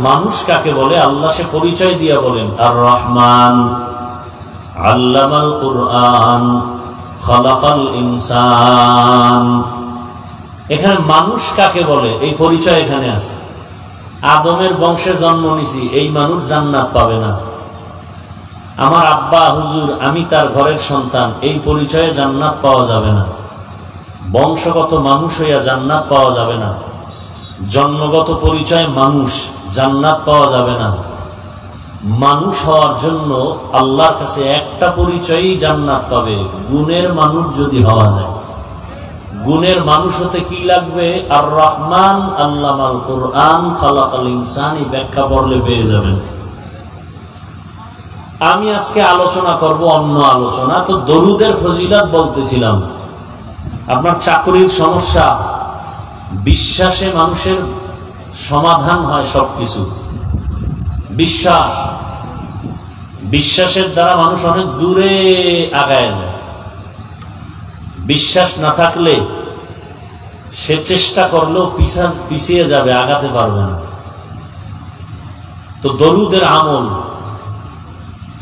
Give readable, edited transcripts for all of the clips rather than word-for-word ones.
মানুষ কাকে বলে আল্লাহ সে পরিচয় দিয়া বলেন আর রহমান আল্লামাল কুরআন খালাকাল ইনসান। এখানে মানুষ কাকে বলে এই পরিচয় এখানে আছে। আদমের বংশে জন্ম নিছি এই মানুষ জান্নাত পাবে না। আমার আব্বা হুজুর আমি তার ঘরের সন্তান এই পরিচয়ে জান্নাত পাওয়া যাবে না। বংশগত মানুষ হইয়া জান্নাত পাওয়া যাবে না। জন্মগত পরিচয় মানুষ, জান্নাত পাওয়া যাবে না। মানুষ হওয়ার জন্য আল্লাহর কাছে একটা পরিচয়ই জান্নাত পাবে, গুণের মানুষ যদি হওয়া যায়। গুণের মানুষ হতে কি লাগবে? আর রহমান আল্লামাল কুরআন খালাকাল ইনসান, এই ব্যাখ্যা পড়লে পেয়ে যাবেন। আমি আজকে আলোচনা করব অন্য আলোচনা। তো দরুদের ফজিলত বলতেছিলাম। আপনার চাকরির সমস্যা, বিশ্বাসে মানুষের সমাধান হয় সবকিছু। বিশ্বাস, বিশ্বাসের দ্বারা মানুষ অনেক দূরে আগায় যায়। বিশ্বাস না থাকলে সে চেষ্টা করলেও পিছিয়ে যাবে, আগাতে পারবে না। তো দরুদের আমল,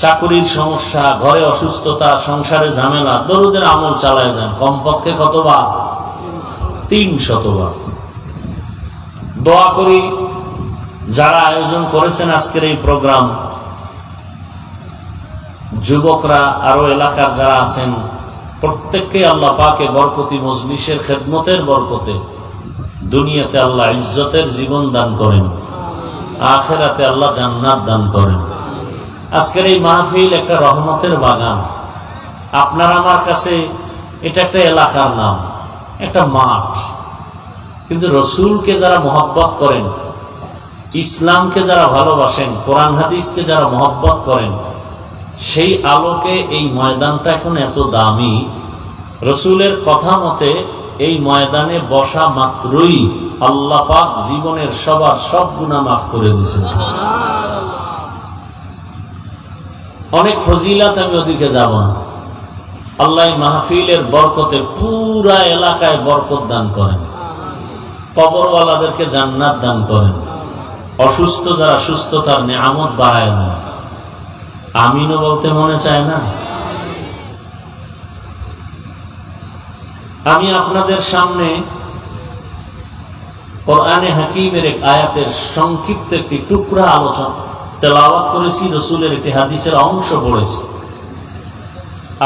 চাকরির সমস্যা, ঘরে অসুস্থতা, সংসারে ঝামেলা, দরুদের আমল চালায় যান। কমপক্ষে কতবার? 300 বার। দোয়া করি যারা আয়োজন করেছেন আজকের এই প্রোগ্রাম, যুবকরা, আরো এলাকার যারা আছেন, প্রত্যেককে আল্লাহ পাকে বরকতি মজলিসের খেদমতের বরকতে দুনিয়াতে আল্লাহ ইজ্জতের জীবন দান করেন, আখিরাতে আল্লাহ জান্নাত দান করেন। আজকের এই মাহফিল একটা রহমতের বাগান। আপনার আমার কাছে এটা একটা এলাকার নাম, একটা মাঠ। কিন্তু রসুলকে যারা মহব্বত করেন, ইসলামকে যারা ভালোবাসেন, কোরআন হাদিসকে যারা মহব্বত করেন, সেই আলোকে এই ময়দানটা এখন এত দামি। রসুলের কথা মতে এই ময়দানে বসা মাত্রই আল্লাহ পাক জীবনের সবার সব গুনাহ মাফ করে দিয়েছেন। অনেক ফজিলত, আমি ওদিকে যাব না। আল্লাহ মাহফিলের বরকতে পুরা এলাকায় বরকত দান করেন, কবরওয়ালাদেরকে জান্নাত দান করেন, অসুস্থ যারা সুস্থতার নেয়ামত বাড়ায় দেন। আমিনও বলতে মনে চায় না? আমি আপনাদের সামনে কোরআনে হাকিমের এক আয়াতের সংক্ষিপ্ত একটি টুকরা আলোচনা তেলাওয়াত করেছি, রসুলের একটি হাদিসের অংশ পড়েছি।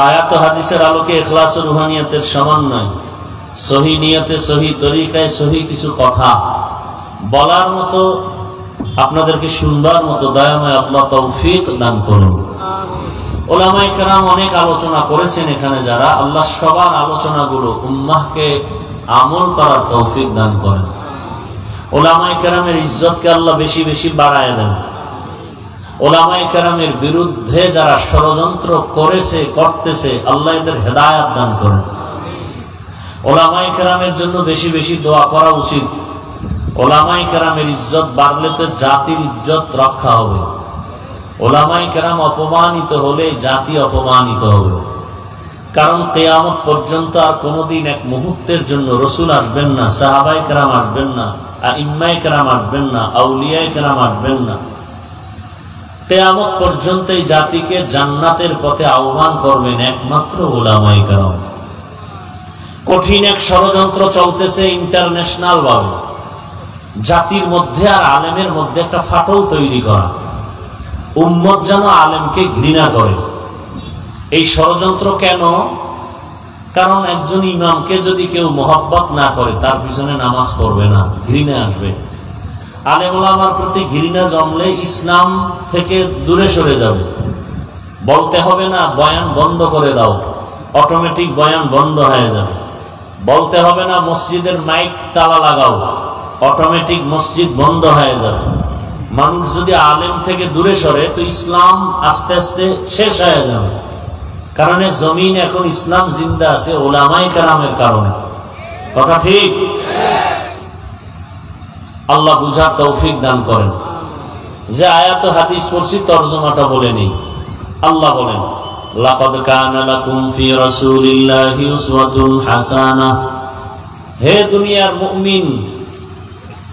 আয়াত হাদিসের আলোকে ইখলাস ও রুহানিয়াতের সমন্বয়, সহি নিয়তে, সহি তরিকায়, সহি কিছু কথা বলার মতো, আপনাদেরকে শুনবার মতো দয়াময় আল্লাহ তৌফিক দান করুন। ওলামায়ে কেরাম অনেক আলোচনা করেছেন এখানে যারা, আল্লাহ সবার আলোচনাগুলো উম্মাহকে আমল করার তৌফিক দান করেন। ওলামায়ে কেরামের ইজ্জতকে আল্লাহ বেশি বেশি বাড়ায় দেন। ওলামায়ে কেরামের বিরুদ্ধে যারা ষড়যন্ত্র করেছে, করতেছে, আল্লাহ এদের হেদায়েত দান করেন। ওলামায়ে কেরামের জন্য বেশি বেশি দোয়া করা উচিত। ওলামায়ে কেরামের ইজ্জত বাড়লে তো জাতির ইজ্জত রক্ষা হবে। ওলামায়ে কেরাম অপমানিত হলে জাতি অপমানিত হবে। কারণ কিয়ামত পর্যন্ত আর কোনদিন এক মুহূর্তের জন্য রসুল আসবেন না, সাহাবায়ে কেরাম আসবেন না, আইম্মায়ে কেরাম আসবেন না, আউলিয়ায়ে কেরাম আসবেন না। কিয়ামত পর্যন্ত এই জাতিকে জান্নাতের পথে আহ্বান করবেন একমাত্র ওলামায়ে কেরাম। কঠিন এক ষড়যন্ত্র চলতেছে ইন্টারন্যাশনাল ভাবে, জাতির মধ্যে আর আলেমের মধ্যে একটা ফাটল তৈরি করা, উম্মত যেন আলেমকে ঘৃণা করে। এই ষড়যন্ত্র কেন? কারণ একজন ইমামকে যদি কেউ মহব্বত না করে, তার পিছনে নামাজ পড়বে না, ঘৃণা আসবে। আলেম ওলামার প্রতি ঘৃণা জমলে ইসলাম থেকে দূরে সরে যাবে। বলতে হবে না বয়ান বন্ধ করে দাও, অটোমেটিক বয়ান বন্ধ হয়ে যাবে। বলতে হবে না মসজিদের মাইক তালা লাগাও, অটোমেটিক মসজিদ বন্ধ হয়ে যাবে। মানুষ যদি আলেম থেকে দূরে সরে তো ইসলাম আস্তে আস্তে শেষ হয়ে যাবে। কারণ জমিন এখন ইসলাম জিন্দা আছে ওলামায়ে কেরামের কারণে। কথা ঠিক? আল্লাহ বুঝার তৌফিক দান করেন। যে আয়াত হাদিস পড়ছি তরজমাটা বলে নেই। আল্লাহ বলেন, লাকাদ কানা লাকুম ফি রাসূলিল্লাহি উসওয়াতুন হাসানাহ। হে দুনিয়ার মুমিন,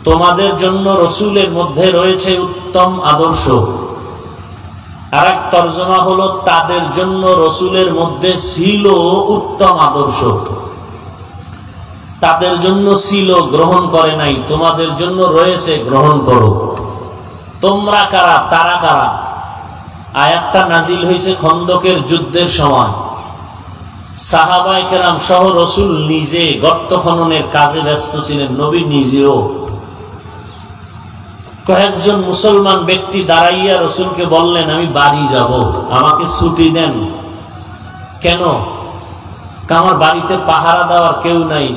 তোমাদের জন্য রসুলের মধ্যে রয়েছে উত্তম আদর্শ। আর এক তর্জমা হলো তাদের জন্য রসুলের মধ্যে ছিল উত্তম আদর্শ। তাদের জন্য ছিল, গ্রহণ করে নাই, তোমাদের জন্য রয়েছে, গ্রহণ করো। তোমরা কারা, তারা কারা? আয়াতটা নাজিল হয়েছে খন্দকের যুদ্ধের সময়। সাহাবায়ে কেরাম সহ রসুল নিজে গর্ত খননের কাজে ব্যস্ত ছিলেন, নবী নিজেও। কয়েকজন মুসলমান ব্যক্তি দাঁড়াইয়া রসুলকে বললেন, আমি বাড়ি যাব, আমাকে ছুটি দেন। কেন? আমার বাড়িতে পাহারা দেওয়ার কেউ নাই,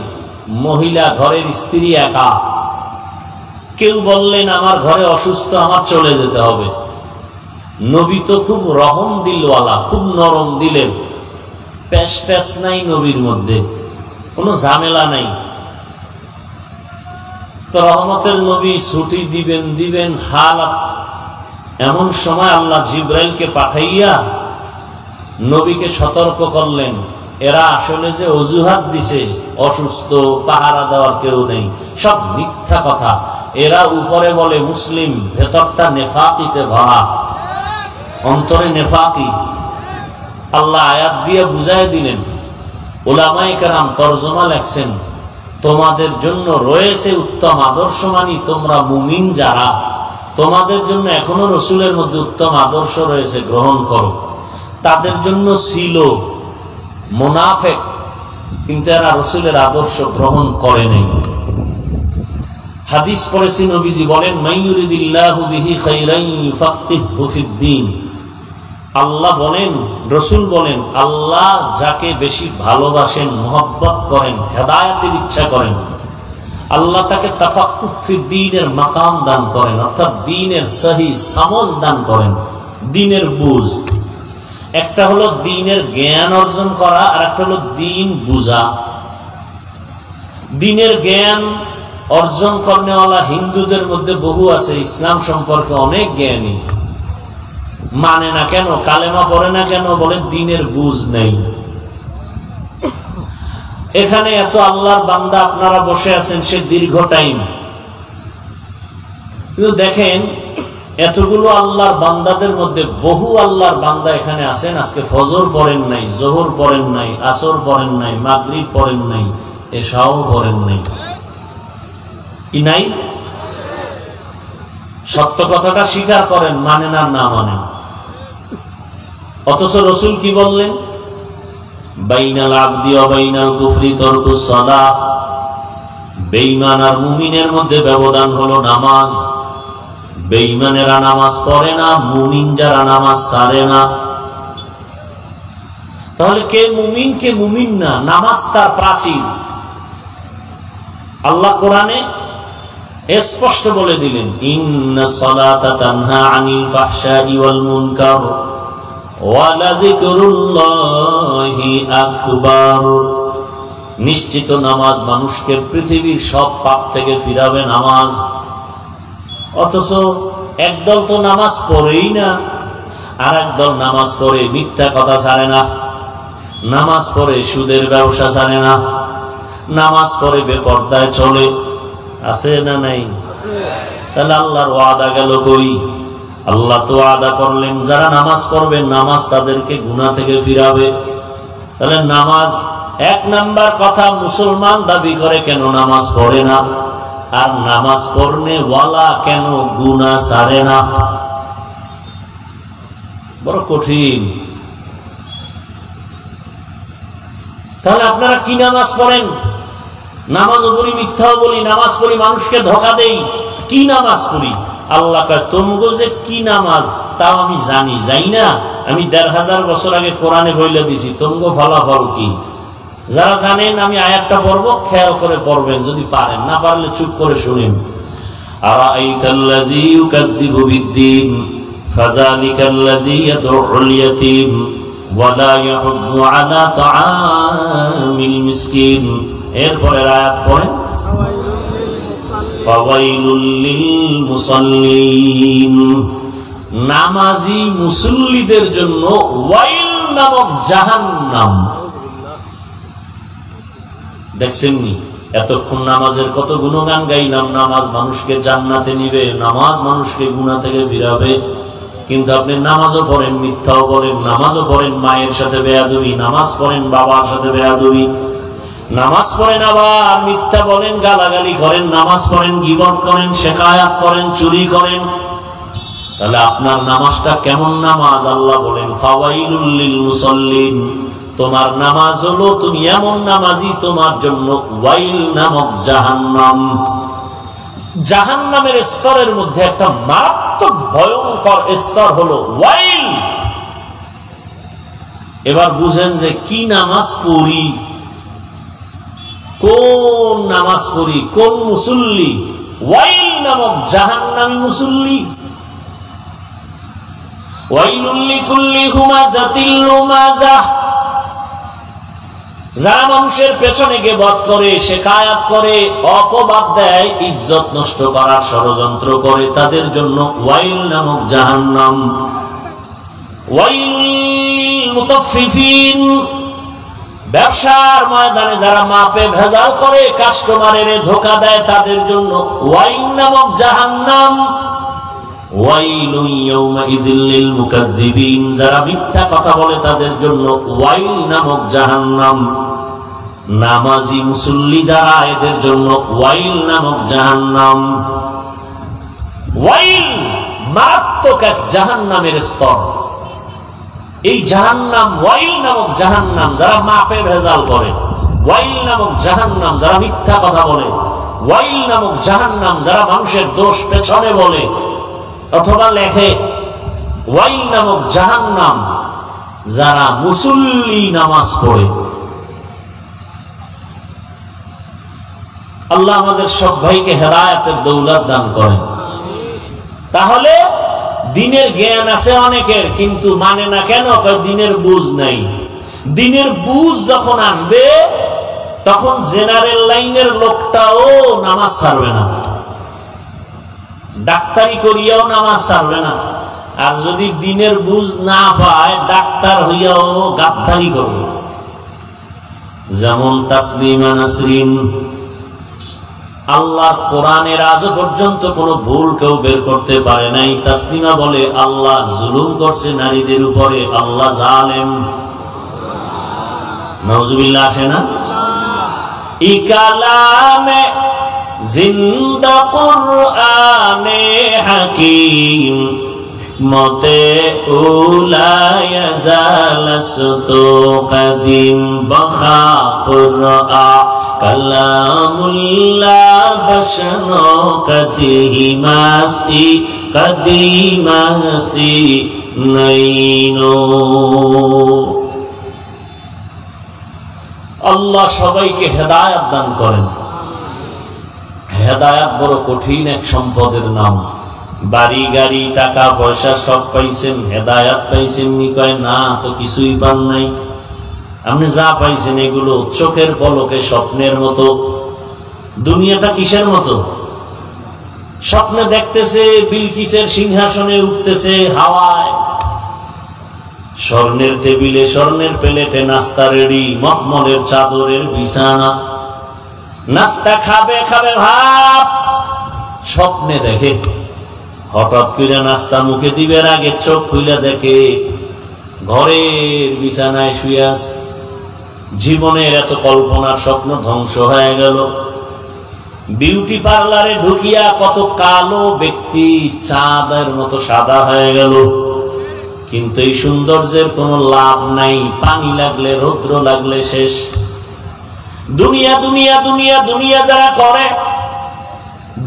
মহিলা, ঘরের স্ত্রী একা। কেউ বললেন, আমার ঘরে অসুস্থ, আমার চলে যেতে হবে। নবী তো খুব রহম দিলওয়ালা, খুব নরম দিলেন, প্যাস ট্যাস নাই নবীর মধ্যে, কোনো ঝামেলা নাই। তো রহমতের নবী ছুটি দিবেন হালাত এমন সময় আল্লাহ জিব্রাইলকে পাঠাইয়া নবীকে সতর্ক করলেন, এরা আসলে যে অজুহাত দিছে, অসুস্থ, পাহারা দেওয়ার কেউ নেই, সব মিথ্যা কথা। এরা উপরে বলে মুসলিম, ভেতরটা নেফাকিতে ভরা, অন্তরে নেফাকি। আল্লাহ আয়াত দিয়ে বুঝাই দিলেন। উলামায়ে কেরাম তরজমা লেখছেন, তোমাদের জন্য রয়েছে উত্তম আদর্শ, মানি তোমরা মুমিন যারা, তোমাদের জন্য এখনো রসুলের মধ্যে উত্তম আদর্শ রয়েছে, গ্রহণ করো। তাদের জন্য ছিল মুনাফিক, কিন্তু এরা রসুলের আদর্শ গ্রহণ করে নাই। হাদিস পড়েছি, নবীজি বলেন, মাইয়ুরিদিল্লাহু বিহি খাইরান ইউফাক্কিহু ফিদ্দীন। আল্লাহ বলেন, রসুল বলেন, আল্লাহ যাকে বেশি ভালোবাসেন, মহব্বত করেন, হেদায়েতের ইচ্ছা করেন, আল্লাহ তাকে তাফাক্কুহ ফিদ্দীনের মাকাম দান করেন, অর্থাৎ দ্বীনের সহি সমঝ দান করেন, দ্বীনের বুঝ। একটা হলো দ্বীনের জ্ঞান অর্জন করা, আর একটা হলো দ্বীন বুঝা। দ্বীনের জ্ঞান অর্জন করেওয়ালা হিন্দুদের মধ্যে বহু আছে, ইসলাম সম্পর্কে অনেক জ্ঞানী, মানে না কেন, কালেমা পড়ে না কেন, বলে দ্বীনের বুঝ নেই। এখানে এত আল্লাহর বান্দা আপনারা বসে আছেন, সে দীর্ঘ টাইম, কিন্তু দেখেন এতগুলো আল্লাহর বান্দাদের মধ্যে বহু আল্লাহর বান্দা এখানে আছেন, আজকে ফজর পড়েন নাই, জোহর পড়েন নাই, আসর পড়েন নাই, মাগরিব পড়েন নাই, এশাও পড়েন নাই। কি নাই? সত্য কথাটা স্বীকার করেন, মানেন আর না মানেন। অথচ রসুল কি বললেন? বাইনাল আবদি ওয়া বাইনাল কুফরি তারকুস সালাহ। বেঈমান আর মুমিনের মধ্যে ব্যবধান হলো নামাজ। বেঈমানেরা নামাজ পড়ে না, মুমিন যারা নামাজ ছাড়ে না। তাহলে কে মুমিন, কে মুমিন না? নামাজ তার প্রাচীর। আল্লাহ কোরআনে স্পষ্ট বলে দিলেন, ইন্নাস সালাতা তানহা আনিল ফাহশাই ওয়াল মুনকার ওয়া লাযিকরুল্লাহি আকবার। নিশ্চিত নামাজ মানুষকে পৃথিবীর সব পাপ থেকে ফিরাবে নামাজ। অথচ একদল তো নামাজ পড়েই না, আর একদল নামাজ পড়ে মিথ্যা কথা ছাড়ে না, নামাজ পড়ে সুদের ব্যবসা ছাড়ে না, নামাজ পড়ে বেপরদায় চলে। আছে না নাই? তাহলে আল্লাহর ওয়াদা গেল কই? আল্লাহ তো ওয়াদা করলেন যারা নামাজ পড়বে, নামাজ তাদেরকে গুনাহ থেকে ফিরাবে। তাহলে নামাজ এক নাম্বার কথা, মুসলমান দাবি করে কেন নামাজ পড়ে না? আর নামাজ পড়নে ওয়ালা কেন গুনাহ ছাড়ে না? বড় কঠিন। তাহলে আপনারা কি নামাজ পড়েন? নামাজও বলি, মিথ্যাও বলি, নামাজ পড়ি, মানুষকে ধোঁকা দেই। কি নামাজ পড়ি? আল্লাহ কয়, তোমগো যে কি নামাজ তাও আমি জানি, যাই না? আমি ১৫০০ বছর আগে কোরআনে বইলে দিছি, তোমগো ফলাফল কি? যারা জানেন আমি আয়াতটা পড়বো, খেয়াল করে পড়বেন, যদি পারেন, না পারলে চুপ করে শুনেন। আরাআইতাল্লাযী ইউকাযযিবু বিদ্দীন ফাযালিকাল্লাযী ইয়াদউল ইয়াতীম ওয়া লা ইয়াহুদ্দু আলা তাআমিল মিসকিন। এরপরে আয়াত পড়েন, ফাওয়াইলুল লিল মুসাল্লিন। নামাজি মুসল্লিদের জন্য ওয়াইল নামক জাহান্নাম। দেখছেন নি? এতক্ষণ নামাজের কত গুণগান গাইলাম, নামাজ মানুষকে জান্নাতে নিবে, নামাজ মানুষকে গুনাহ থেকে ফিরাবে। কিন্তু আপনি নামাজও পড়েন, মিথ্যাও বলেন, নামাজও পড়েন মায়ের সাথে বেয়াদবি, নামাজ পড়েন বাবার সাথে বেয়াদবি, নামাজ পড়েন আবার মিথ্যা বলেন, গালাগালি করেন, নামাজ পড়েন গীবত করেন, শেকায়াত করেন, চুরি করেন। তাহলে আপনার নামাজটা কেমন নামাজ? আল্লাহ বলেন ফাওয়াইলুল লিল মুসাল্লিন, তোমার নামাজ হলো, তুমি এমন নামাজি, তোমার জন্য ওয়াইল নামক জাহান্নাম। জাহান্নামের স্তরের মধ্যে একটা মারাত্মক ভয়ঙ্কর স্তর হলো ওয়াইল। এবার বুঝেন যে কি নামাজ পড়ি, কোন নামাজ পড়ি, কোন মুসল্লি? ওয়াইল নামক জাহান্নামী মুসল্লি। ওয়াইলুল লিকুল্লি হুমাযাতিল লুমাযাহ, যারা মানুষের পেছনে গীবত করে, শিকায়াত করে, অপবাদ দেয়, ইজ্জত নষ্ট করার ষড়যন্ত্র করে, তাদের জন্য ওয়াইল নামক জাহান্নাম। ওয়াইলুল লিল মুতাফফিফিন, ব্যবসার ময়দানে যারা মাপে ভেজাল করে, কাস্টমারের ধোঁকা দেয়, তাদের জন্য ওয়াইল নামক জাহান্নাম। ওয়াইলুন ইয়াউমাইযিল লিল মুকাজ্জিবিন, যারা মিথ্যা কথা বলে, তাদের জন্য ওয়াইল নামক জাহান্নাম। নামাজি মুসল্লি যারা, এদের জন্য ওয়াইল নামক জাহান্নাম। ওয়াইল মারাত্মক এক জাহান্নামের স্তর। এই জাহান্নাম, ওয়াইল নামক জাহান্নাম যারা মাপে ভেজাল করে, ওয়াইল নামক জাহান্নাম যারা মিথ্যা কথা বলে, ওয়াইল নামক জাহান্নাম যারা মানুষের দোষ পেছনে বলে অথবা লেখে, ওয়াইল নামক জাহান্নাম যারা মুসল্লি নামাজ পড়ে। আল্লাহ আমাদের সব ভাইকে হেদায়েতের দৌলত দান করেন। তাহলে দিনের জ্ঞান আছে অনেকের, কিন্তু মানে না কেন? দিনের বুঝ নাই। দিনের বুঝ যখন আসবে, তখন জেনারেল লাইনের লোকটাও নামাজ ছাড়বে না, ডাক্তারি করিয়াও নামাজ ছাড়বে না। আর যদি দিনের বুঝ না পায়, ডাক্তার হইয়াও গাদ্দারি করবে। যেমন তাসলিমা নাসরিন, আল্লাহর কোরআনের আজও পর্যন্ত কোন ভুল কেউ বের করতে পারে নাই। তাসলিমা বলে আল্লাহ জুলুম করছে নারীদের উপরে, আল্লাহ জালেম। নাউজুবিল্লাহ আসে না? ই কালামে জিন্দা কুরআনে হাকিম মতে উলায় জালাসতু কদিম বখা কুরআ কালামুল্লাহ বশনো কদিমাস্তি কদিমাস্তি নাইনো। আল্লাহ সবাইকে হেদায়েত দান করেন। হেদায়েত বড় কঠিন এক সম্পদের নাম। বাড়ি গাড়ি টাকা পয়সা সব পাইছেন, হেদায়েত পাইছেন নি? কয় না, তো কিছুই পান নাই। আপনি যা পাইছেন এগুলো চোখের পলকে স্বপ্নের মতো। দুনিয়াটা কিসের মতো? স্বপ্নে দেখতেছে বিলকিসের সিংহাসনে উঠতেছে হাওয়ায়, স্বর্ণের টেবিলে, স্বর্ণের প্লেটে নাস্তা রেডি, মখমলের চাদরের বিছানা, নাস্তা খাবে খাবে ভাব স্বপ্নে দেখে। হঠাৎ করে নাস্তা মুখে দিবের আগে চোখ খুলে দেখে ঘরের বিছানায় শুয়ে আছে। জীবনের এত কল্পনার স্বপ্ন ধ্বংস হয়ে গেল। বিউটি পার্লারে ঢুকিয়া কত কালো ব্যক্তি চাঁদের মতো সাদা হয়ে গেল। কিন্তু এই সৌন্দর্যের কোনো লাভ নাই, পানি লাগলে রৌদ্র লাগলে শেষ। দুনিয়া দুনিয়া দুনিয়া দুনিয়া যারা করে,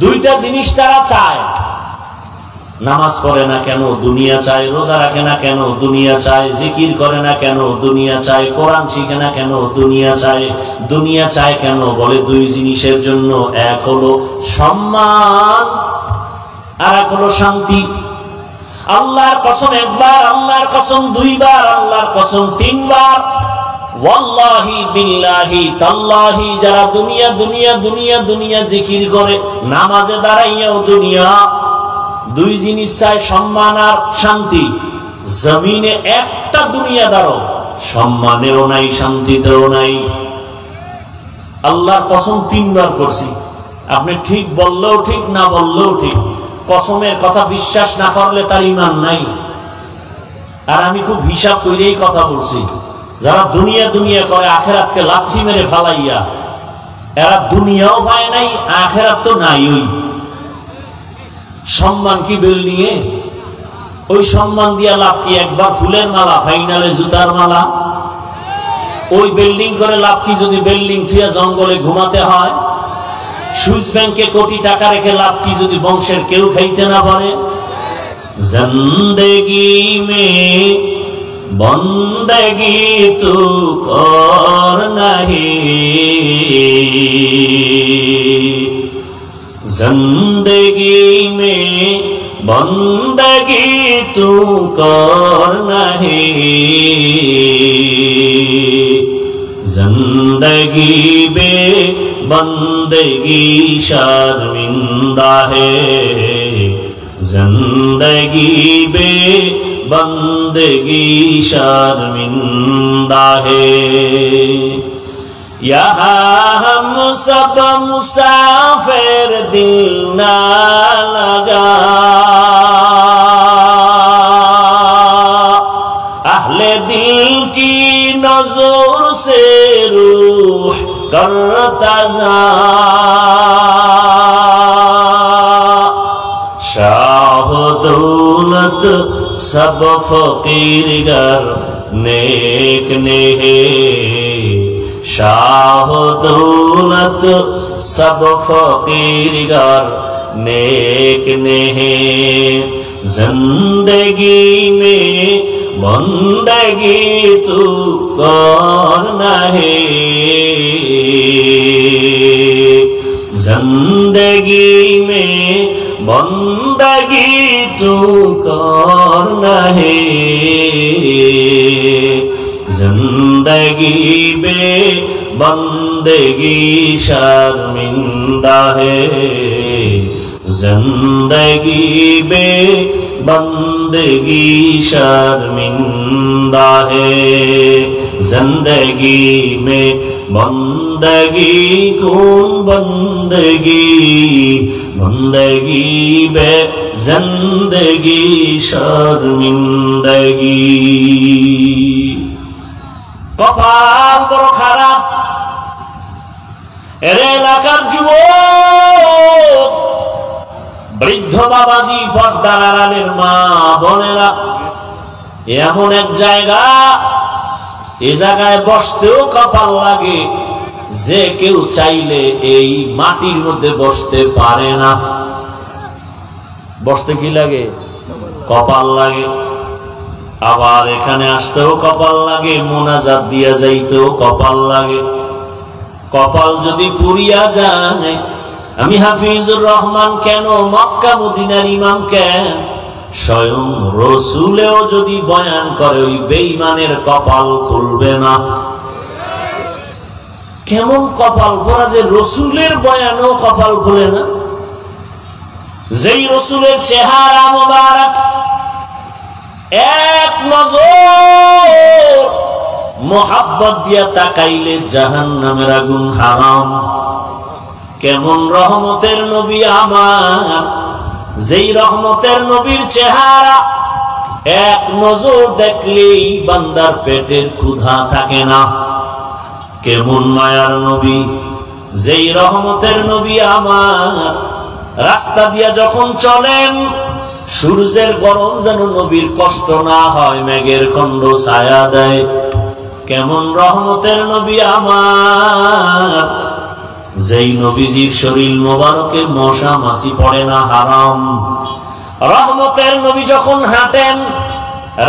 দুইটা জিনিস তারা চায়। নামাজ পড়ে না কেন? দুনিয়া চায়। রোজা রাখে না কেন? দুনিয়া চায়। জিকির করে না কেন? দুনিয়া চায়। কোরআন শিখে না কেন? দুনিয়া চায়। দুনিয়া চায় কেন? বলে দুই জিনিসের জন্য। এক হলো সম্মান, আর এক হলো শান্তি। আল্লাহর কসম একবার, আল্লাহর কসম দুইবার, আল্লাহর কসম তিনবার। ওয়াল্লাহি বিল্লাহি তাল্লাহি, যারা দুনিয়া দুনিয়া দুনিয়া দুনিয়া জিকির করে, নামাজে দাঁড়াইয়াও দুনিয়া, দুই জিনিস চায়, সম্মান আর শান্তি। জমিনে একটা দুনিয়াদারও সম্মানেও নাই, শান্তিতেও নাই। আল্লাহর কসম 3 বার করছি, আপনি ঠিক বললেও ঠিক, না বললেও ঠিক, কসমের কথা বিশ্বাস না করলে তার ঈমান নাই। আর আমি খুব হিসাব করেই কথা বলছি, যারা দুনিয়া দুনিয়া করে আখেরাতকে লাথি মেরে ফালাইয়া, এরা দুনিয়াও পায় নাই, আখেরাত তো নাই। ওই সম্মান কি বিল্ডিং এ? ওই সম্মান দিয়া লাভ কি? একবার ফুলের মালা, ফাইনালে জুতার মালা। ওই বিল্ডিং করে লাভ কি যদি বিল্ডিং থুয়া জঙ্গলে ঘুমাতে হয়? সুইস ব্যাংকে কোটি টাকা রেখে লাভ কি যদি বংশের কেউ খাইতে না পারে? জিন্দেগি মে বন্দেগি তু কর নাহি, जिंदगी में बंदगी तू कर नहीं, जिंदगी बे बंदगी शर्मिंदा है, जिंदगी बे बंदगी शर्मिंदा है। यहाँ हम सब मुसाफिर दिल ना लगा, अहले दिल की नजर से रूह करता जा, शाह दौलत सब फकीर गर नेक ने है, शाह दौलत सब फकीर गर नेक ने है, जिंदगी में बंदगी तू कर नहीं, जिंदगी में बंदगी तू कर नहीं, जिंदगी बे बंदगी शर्मिंदा है, जिंदगी बे बंदगी शर्मिंदा है, जिंदगी में बंदगी कौन बंदगी, बंदगी बे जिंदगी शर्मिंदगी। কপাল বড় খারাপ। এর এলাকার যুবক, বৃদ্ধ বাবাজি, পর্দার আড়ালের মা বোনেরা, এমন এক জায়গা, এ জায়গায় বসতেও কপাল লাগে, যে কেউ চাইলে এই মাটির মধ্যে বসতে পারে না। বসতে কি লাগে? কপাল লাগে। আবার এখানে আসতেও কপাল লাগে, মোনাজাত দিয়া যাইতেও কপাল লাগে। কপাল যদি পুরিয়া যায়, আমি হাফিজুর রহমান কেন, মক্কা মদিনার ইমাম কেন, স্বয়ং রসুলেও যদি বয়ান করে, ওই বেঈমানের কপাল খুলবে না। কেমন কপাল পরা যে রসুলের বয়ানও কপাল খুলে না। যেই রসুলের চেহারা মোবারক এক নজর মোহাব্বত দিয়া তাকাইলে জাহান্নামের আগুন হারাম। কেমন রহমতের নবী আমার, যেই রহমতের নবীর চেহারা এক নজর দেখলেই বান্দার পেটের ক্ষুধা থাকে না। কেমন মায়ার নবী, যেই রহমতের নবী আমার, রাস্তা দিয়া যখন চলেন সূর্যের গরম যেন নবীর কষ্ট না হয়, মেঘের খণ্ড ছায়া দেয়। কেমন রহমতের নবী আমার, যেই নবীজির শরীর মোবারকে মশা মাছি পড়ে না, হারাম। রহমতের নবী যখন হাঁটেন,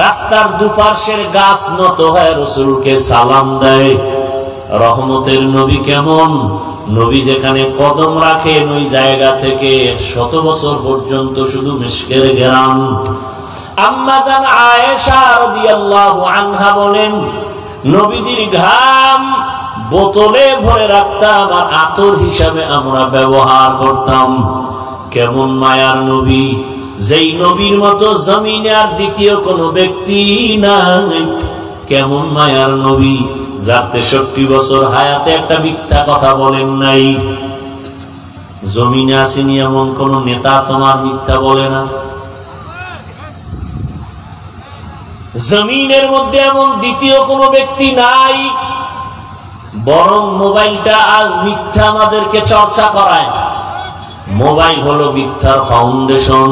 রাস্তার দুপার্শ্বের গাছ নত হয় রসুলকে সালাম দেয়। রহমতের নবী কেমন, নবী যেখানে কদম রাখেন ওই জায়গা থেকে 100 বছর পর্যন্ত শুধু মিশকের ঘেরান। আম্মা জান আয়েশা রাদিয়াল্লাহু আনহা বলেন, নবীজির ঘাম বোতলে ভরে রাখতাম আর আতর হিসাবে আমরা ব্যবহার করতাম। কেমন মায়ার নবী, যেই নবীর মতো জমিনে আর দ্বিতীয় কোনো ব্যক্তি নাই। কেমন মায়ার নবী, যার 63 বছর হায়াতে একটা মিথ্যা কথা বলেন নাই। জমিনে আসেনি এমন কোন নেতা তোমার মিথ্যা বলে না। জমিনের মধ্যে এমন দ্বিতীয় কোন ব্যক্তি নাই, বরং মোবাইলটা আজ মিথ্যা আমাদেরকে চর্চা করায়। মোবাইল হলো মিথ্যার ফাউন্ডেশন।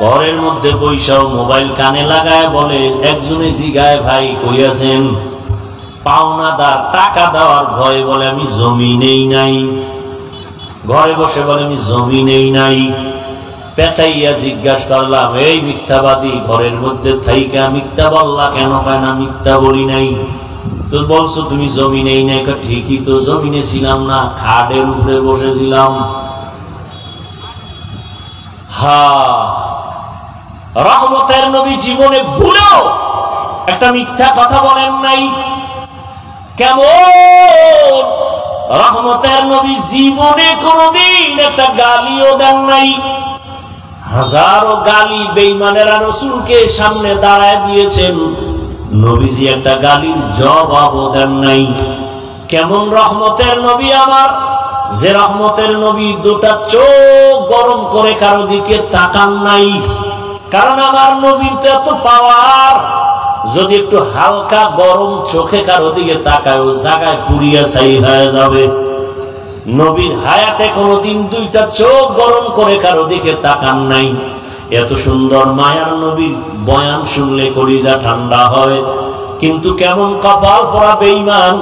ঘরের মধ্যে বৈশাও মোবাইল কানে লাগায় বলে, একজনে জিগায় ভাই কই আছেন, পাওনাদার টাকা দেওয়ার ভয় বলে আমি জমিনেই নাই। ঘরে বসে বলে আমি জমিনেই নাই। পেঁচাইয়া জিজ্ঞাসা করলাম, এই মিথ্যাবাদী, ঘরের মধ্যে থাইকা মিথ্যা বললা কেন? পায় না মিথ্যা বলি নাই। তো বলছো তুমি জমিনেই নাই। ঠিকই তো, জমিনে ছিলাম না, খাটের উপরে বসেছিলাম। রহমতের নবী জীবনে ভুলেও একটা মিথ্যা কথা বলেন নাই। কেমন রহমতের নবী জীবনে কোনদিন একটা গালিও দেন নাই। হাজারো গালি বেঈমানেরা রাসূলকে সামনে দাঁড়ায় দিয়েছেন, নবীজি একটা গালির জবাবও দেন নাই। কেমন রহমতের নবী আমার, যে রহমতের নবী দুটা চোখ গরম করে কারো দিকে তাকান নাই। কারণ আমার নবীর তো এত পাওয়ার, যদি একটু হালকা গরম চোখে কারো দিকে তাকায় ও জায়গায় পুড়িয়া ছাই হয়ে যাবে। নবীর হায়াতে কোনদিন দুইটা চোখ গরম করে কারো দিকে তাকান নাই। এত সুন্দর মায়ার নবীর বয়ান শুনলে কলিজা ঠান্ডা হয়। কিন্তু কেমন কপাল পোড়া বেঈমান,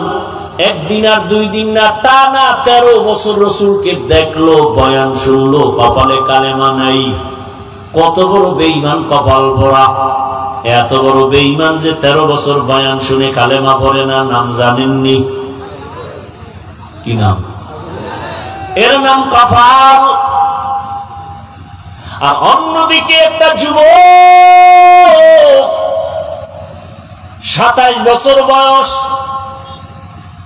একদিন আর 2 দিন না, টানা 13 বছর রাসূলকে দেখলো, বয়ান শুনলো, কপালে কালেমা নাই। কত বড় বেঈমান কপাল পোড়া! এত বড় বেঈমান যে 13 বছর বয়ান শুনে কালেমা পড়ে না। নাম জানেননি? কি নাম? এর নাম কপাল। আর অন্যদিকে একটা যুবক 27 বছর বয়স,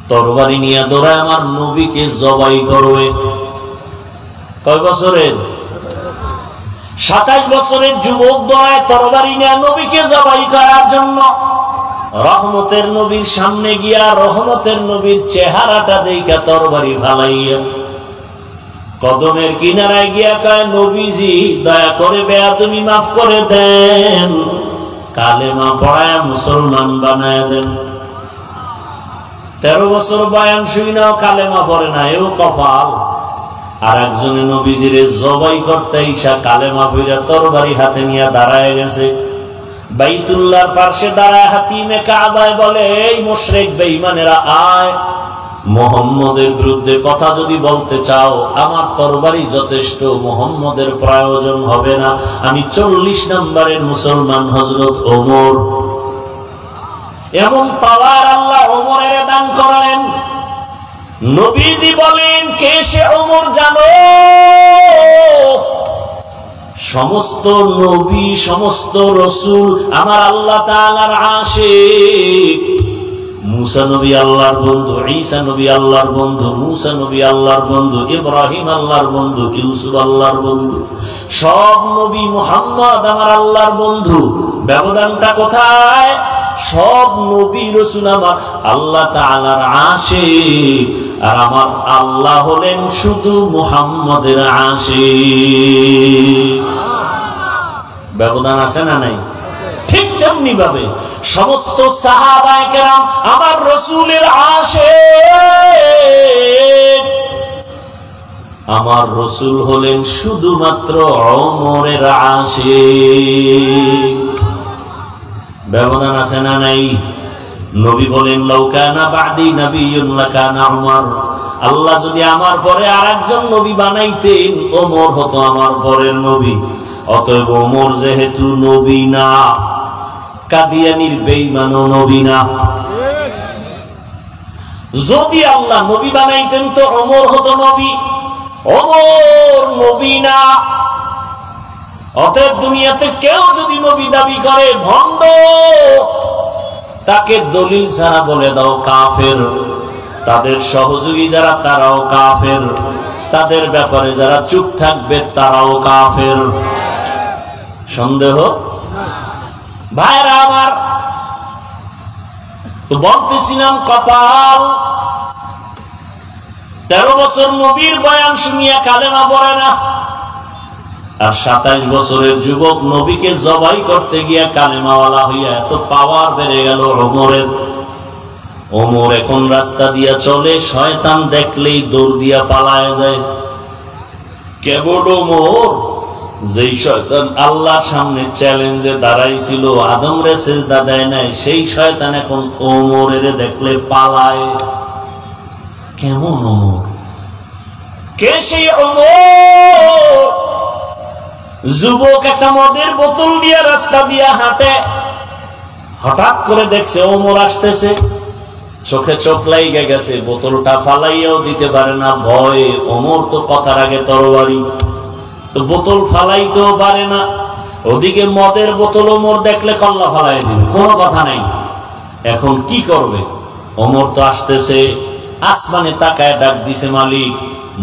তরবারি নিয়ে দৌড়ায় আমার নবীকে জবাই করবে। কয় বছরের? 27 বছরের যুবক দৌড়ায় তরবারি নিয়ে নবীকে জবাই করার জন্য। রহমতের নবীর সামনে গিয়া রহমতের নবীর চেহারাটা দেখা তরবারি ফালাইয়া কদমের কিনারায় গিয়া কয়, নবীজি দয়া করে বেয়াদবি মাফ করে দেন, কালেমা পড়ায় মুসলমান বানায় দেন। 13 বছর বয়ান শুই নাও কালেমা পড়ে না, এও কপাল। আর একজনে নবীজিরে জবাই করতে ইসা কালেমা পড়া তরবারি হাতে নিয়ে দাঁড়ায় গেছে। বাইতুল্লাহর পাশে দাঁড়ায় হাতিমে কাবায় বলে, এই মুশরিক বেঈমানেরা আয়, মুহাম্মদের বিরুদ্ধে কথা যদি বলতে চাও আমার তরবারি যথেষ্ট, মুহাম্মদের প্রয়োজন হবে না। আমি 40 নম্বরের মুসলমান হযরত ওমর। এমন পাওয়ার আল্লাহ ওমরের দান করলেন। নবীজি বলেন, কে সে ওমর জানো? সমস্ত নবী, সমস্ত রাসূল আমার আল্লাহ তাআলার আশিক। মুসা নবী আল্লাহর বন্ধু, ঈসা নবী আল্লাহর বন্ধু, মুসা নবী আল্লাহর বন্ধু, ইব্রাহিম আল্লাহর বন্ধু, ইউসুফ আল্লাহর বন্ধু। সব নবী মুহাম্মদ আমার আল্লাহর বন্ধু। ব্যবধানটা কোথায়? সব নবী রাসূল আমার আল্লাহ তাআলার আশিক, আর আমার আল্লাহ হলেন শুধু মুহাম্মদের আশিক। ব্যবধান আছে না নাই? ঠিক তেমনি ভাবে সমস্ত সাহাবায়ে কেরাম আমার রাসূলের আশিক। আমার রাসূল হলেন শুধুমাত্র ওমরের আশিক। ব্যবধান আছে না নাই? নবী বলেন, লাউ কানা বাদি নাবিয়্যুন লাকানা উমর। আল্লাহ যদি আমার পরে আরেকজন নবী বানাইতেন, ওমর হতো আমার পরের নবী। অতএব ওমর যেহেতু নবী না, কাদিয়ানীর বেঈমানও নবী না। যদি আল্লাহ নবী বানাইতেন তো ওমর হতো নবী। ওমর নবী না। অতএব দুনিয়াতে কেউ যদি নবী দাবি করে ভণ্ড, তাকে দলিল ছাড়া বলে দাও কাফের। তাদের সহযোগী যারা তারাও কাফের, তাদের ব্যাপারে যারা চুপ থাকবে তারাও কাফের। সন্দেহ? ভাইরা আমার, তো বলতেছিলাম কপাল, 13 বছর নবীর বয়ান শুনিয়া কালেমা পড়ে না, আর 27 বছরের যুবক নবীকে জবাই করতে গিয়া কালেমাওয়ালা হইয়া এত পাওয়ার বেড়ে গেল ওমরের। ওমর এখন রাস্তা দিয়া চলে, শয়তান দেখলেই দৌড় দিয়া পালায় যায়। কেবল ওমর, যেই শয়তান আল্লাহর সামনে চ্যালেঞ্জে দাঁড়াইছিল, আদমরে সিজদা দেয় নাই, সেই শয়তান এখন ওমরের দেখলে পালায়। কেমন ওমর? কে সেই ওমর? যুবক একটা মদের বোতল দিয়ে রাস্তা দিয়া হাঁটে, হঠাৎ করে দেখছে ওমর আসতেছে, চোখে চোখ লাইগা গেছে, বোতলটা ফালাইয়াও দিতে পারে না ভয়ে। ওমর তো কথার আগে তরবারি, তো বোতল ফালাইতেও পারে না। ওদিকে মদের বোতল ওমর দেখলে কল্লা ফালাই দিবে, কোনো কথা নাই। এখন কি করবে? ওমর তো আসতেছে, আসমানে তাকায় ডাক দিছে, মালিক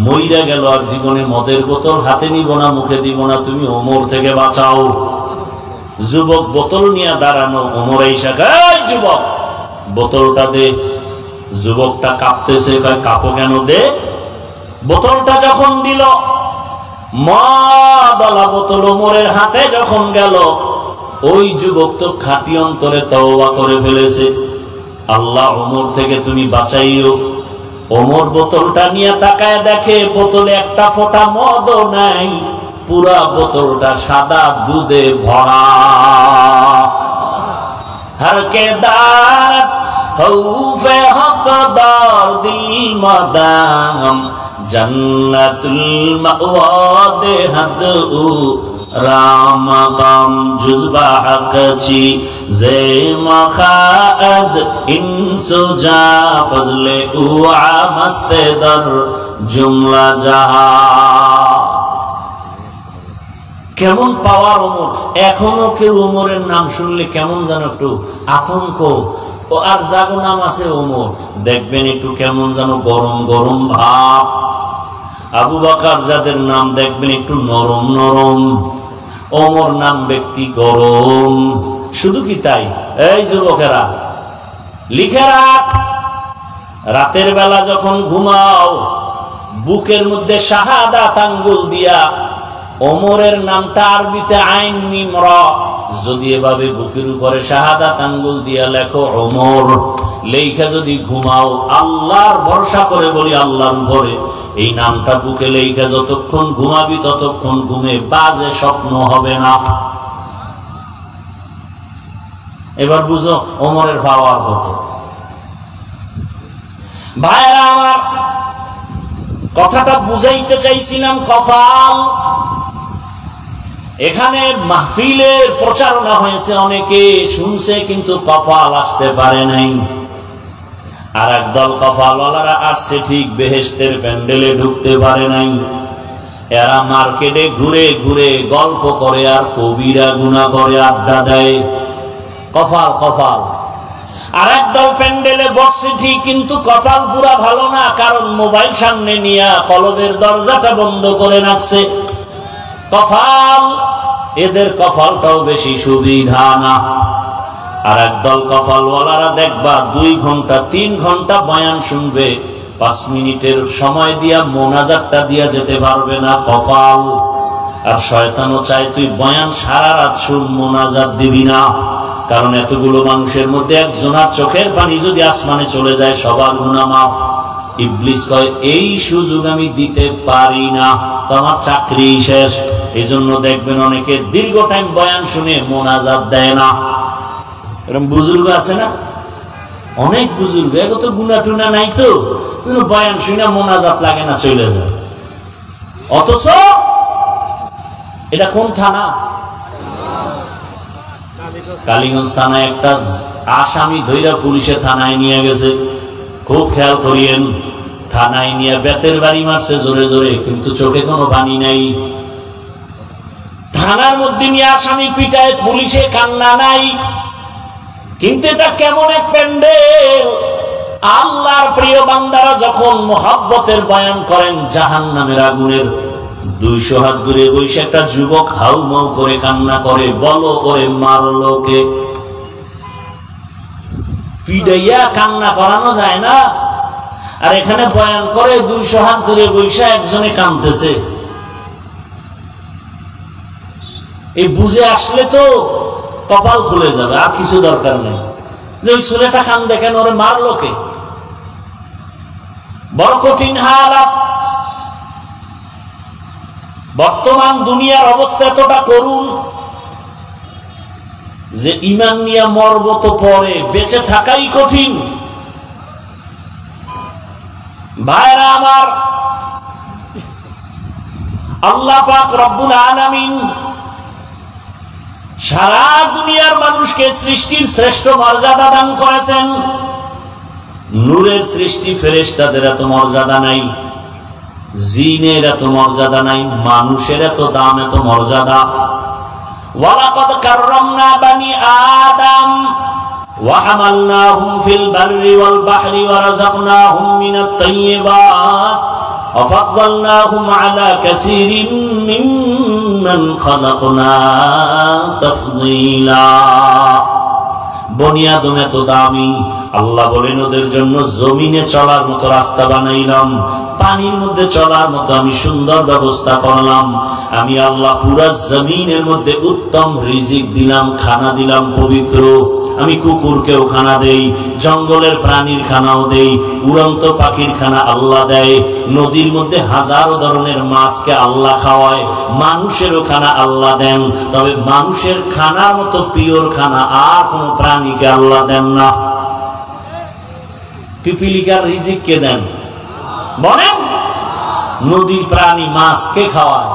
মইরা গেল, আর জীবনে মদের বোতল হাতে নিব না, মুখে দিব না, তুমি ওমর থেকে বাঁচাও। যুবক বোতল নিয়ে দাঁড়ানো, ওমর এই শাখায়, যুবক বোতলটা দে। যুবকটা কাঁপতেছে, কয় কাঁপো কেন? দে। বোতলটা যখন দিল, মদওয়ালা বোতল ওমরের হাতে যখন গেল, ওই যুবক তো খাঁটি অন্তরে তওবা করে ফেলেছে, আল্লাহ ওমর থেকে তুমি বাঁচাইও। ওমর বোতলটা নিয়ে তাকায় দেখে বোতলে একটা ফোঁটা মদও নাই, পুরা বোতলটা সাদা দুধে ভরা। हर के दारत खौफे हकदार दिल मदाम जन्नतुल मअवा दे हद राम काम जुज़बा हक़ची ज़े मखाअज़ इंसुजा फज़ले उआ मस्ते दर जुमला जहा। কেমন পাওয়ার ওমর! এখনো কেউ ওমরের নাম শুনলে কেমন যেন একটু আতঙ্ক, ও আর যাগো নাম আছে ওমর, দেখবেন একটু কেমন যেন গরম গরম ভাব। আবু বকর যাদের নাম দেখবেন একটু নরম নরম, ওমর নাম ব্যক্তি গরম। শুধু কি তাই? এই যুবকেরা লিখে রাখ, রাতের বেলা যখন ঘুমাও, বুকের মধ্যে শাহাদাত আঙ্গুল দিয়া ওমরের নামটা আরবিতে আইন মিম র, যদি এভাবে বুকের উপরে শাহাদাত আঙ্গুল দিয়া লেখো ওমর, লেখা যদি ঘুমাও, আল্লাহর ভরসা করে বলি আল্লাহর উপরে, এই নামটা বুকে লেখা যতক্ষণ ঘুমাবি ততক্ষণ ঘুমে বাজে স্বপ্ন হবে না। এবার বুঝো ওমরের পাওয়ার কত। ভাইরা আমার, কথাটা বুঝাইতে চাইছিলাম কপাল। এখানে মাহফিলের প্রচারণা হয়েছে, অনেকে শুনছে, কিন্তু কপাল আসতে পারে নাই। আর একদল কপালওয়ালারা আসছে ঠিক, বেহেশতের প্যান্ডেলে ঢুকতে পারে নাই। এরা মার্কেটে ঘুরে ঘুরে গল্প করে, আর কবিরা গুনাহ করে আড্ডা দেয়। কপাল কপাল। আর একদল প্যান্ডেলে বসছে ঠিক, কিন্তু কপাল পুরা ভালো না, কারণ মোবাইল সামনে নিয়ে কলবের দরজাটা বন্ধ করে রাখছে। কপাল, এদের কপালটাও বেশি সুবিধা না। আর একদল কপালওয়ালারা দেখবা 2 ঘন্টা 3 ঘন্টা বয়ান শুনবে, 5 মিনিটের সময় দিয়া মোনাজাতটা দিয়া যেতে পারবে না। কপাল। আর শয়তানও চায় তুই বয়ান সারা রাত শুন, মোনাজাত দিবি না, কারণ এতগুলো মানুষের মধ্যে একজনের চোখের পানি যদি আসমানে চলে যায়, সবার গুনাহ মাফ। ইবলিস কয় এই সুযোগ আমি দিতে পারি না, তো আমার চাকরি শেষ। এই জন্য দেখবেন অনেকে দীর্ঘ টাইম বয়ান শুনে মোনাজাত দেয় না। এরকম বুজুর্গ আছে না, অনেক বুজুর্গ, এগো তো গুনাহ টুনা নাই, তো বয়ান শুনে মোনাজাত লাগে না, চলে যায়। অথচ এটা কোন থানা? কালীগঞ্জ থানায় একটা আসামি ধইরা পুলিশে থানায় নিয়ে গেছে। খুব খেয়াল করিয়েন, থানায় নিয়ে বেতের বাড়ি মারছে জোরে জোরে, কিন্তু চোখে কোনো পানি নাই। থানার মধ্যে নিয়ে আসামি পিটায়, পুলিশে কান্না নাই। কিন্তু এটা কেমন এক প্যান্ডেল! আল্লাহর প্রিয় বান্দারা যখন মুহাব্বতের বয়ান করেন, জাহান্নামের আগুনের 200 হাত দূরে বসে একটা যুবক হাউমাউ করে কান্না করে, বলো ওরে মারলো কে? পিডাইয়া কান্না করানো যায় না। আর এখানে বয়ান করে 200 হাত ধরে বৈশা একজনে কাঁদতেছে। এই বুঝে আসলে তো কপাল খুলে যাবে, আর কিছু দরকার নেই যে ওই ছেলেটা কান্দে কেন, ওরে মারলো কে। বড় কঠিন হালাত। বর্তমান দুনিয়ার অবস্থা এতটা করুন যে ঈমান নিয়ে মরব তো পরে, বেঁচে থাকাই কঠিন। ভাইরা আমার, আল্লাহ পাক রব্বুল আলামিন সারা দুনিয়ার মানুষকে সৃষ্টির শ্রেষ্ঠ মর্যাদা দান করেছেন। নূরের সৃষ্টি ফেরেশতাদের এত মর্যাদা নাই, জিনের এত মর্যাদা নাই, মানুষের এত দাম, এত মর্যাদা। ওয়ালাকাদ কাররামনা বানি আদম ওয়া হামালনাহুম ফিল বাররি ওয়াল বাহরি ওয়া রাযাকনাহুম মিনাত তাইয়্যিবাত ওয়া ফাদ্দালনাহুম আলা কাসীরিন মিম্মান খালাকনা তাফদীলা। বনি আদম এত দামি, আল্লাহ বলেন ওদের জন্য জমিনে চলার মতো রাস্তা বানাইলাম, পানির মধ্যে চলার মতো আমি সুন্দর ব্যবস্থা করলাম। আমি আল্লাহ পুরা জমিনের মধ্যে উত্তম রিজিক দিলাম, খানা দিলাম পবিত্র। আমি কুকুরকেও খানা দেই, জঙ্গলের প্রাণীর খানাও দেই, উড়ন্ত পাখির খানা আল্লাহ দেয়। নদীর মধ্যে হাজারো ধরনের মাছকে আল্লাহ খাওয়ায়, মানুষেরও খানা আল্লাহ দেন। তবে মানুষের খানার মতো পিওর খানা আর কোন প্রাণীকে আল্লাহ দেন না। পিপিলিকার রিজিক কে দেন বলেন? নদীর প্রাণী মাছ কে খাওয়ায়?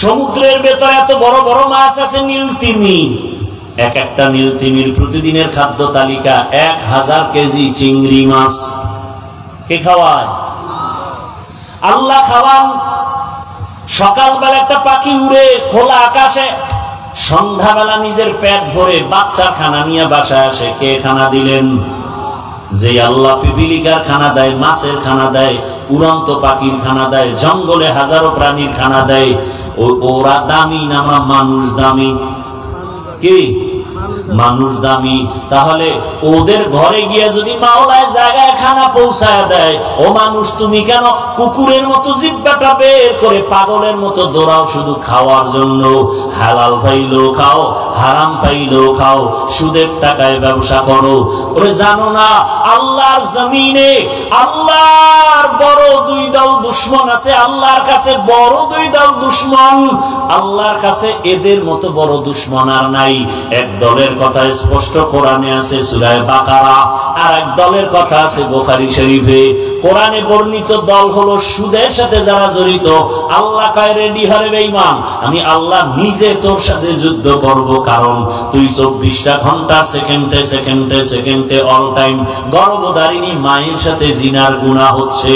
সমুদ্রের ভেতরে এত বড় বড় মাছ আছে, নীল তিমি। এক একটা নীল তিমির প্রতিদিনের খাদ্য তালিকা 1000 কেজি চিংড়ি মাছ। কে খাওয়ায়? আল্লাহ খাওয়ান। সকালবেলা একটা পাখি উড়ে খোলা আকাশে, সন্ধ্যাবেলা নিজের পেট ভরে বাচ্চার খানা নিয়ে বাসায় আসে। কে খানা দিলেন? যে আল্লাহ পিপিলিকার খানা দেয়, মাছের খানা দেয়, উড়ন্ত পাখির খানা দেয়, জঙ্গলে হাজারো প্রাণীর খানা দেয়। ওরা দামি না মানুষ দামি? কি মানুষ দামি? তাহলে ওদের ঘরে গিয়ে যদি মাওলায় জায়গায় খানা পৌঁছায় দেয়, ও মানুষ তুমি কেন কুকুরের মতো জিহ্বাটা বের করে পাগলের মতো দৌড়াও শুধু খাওয়ার জন্য? হালাল পাইলেও খাও, হারাম পাইলেও খাও, সুদের টাকায় ব্যবসা করো। ওরে জানো না আল্লাহর জমিনে আল্লাহর বড় 2 দল দুশমন আছে। আল্লাহর কাছে বড় 2 দল দুশমন, আল্লাহর কাছে এদের মতো বড় দুশমন আর নাই। এক দলের কথা স্পষ্ট কোরআনে আছে সূরা বাকারা, আর এক দলের কথা আছে বুখারী শরীফে। কোরআনে বর্ণিত দল হলো সুদের সাথে যারা জড়িত। আল্লাহ কয় রেডি হরে বেঈমান, আমি আল্লাহ নিজে তোর সাথে যুদ্ধ করব। কারণ তুই 24টা ঘন্টা সেকেন্ডে সেকেন্ডে সেকেন্ডে অল টাইম গর্ভধারিণী মায়ের সাথে জিনার গুনাহ হচ্ছে।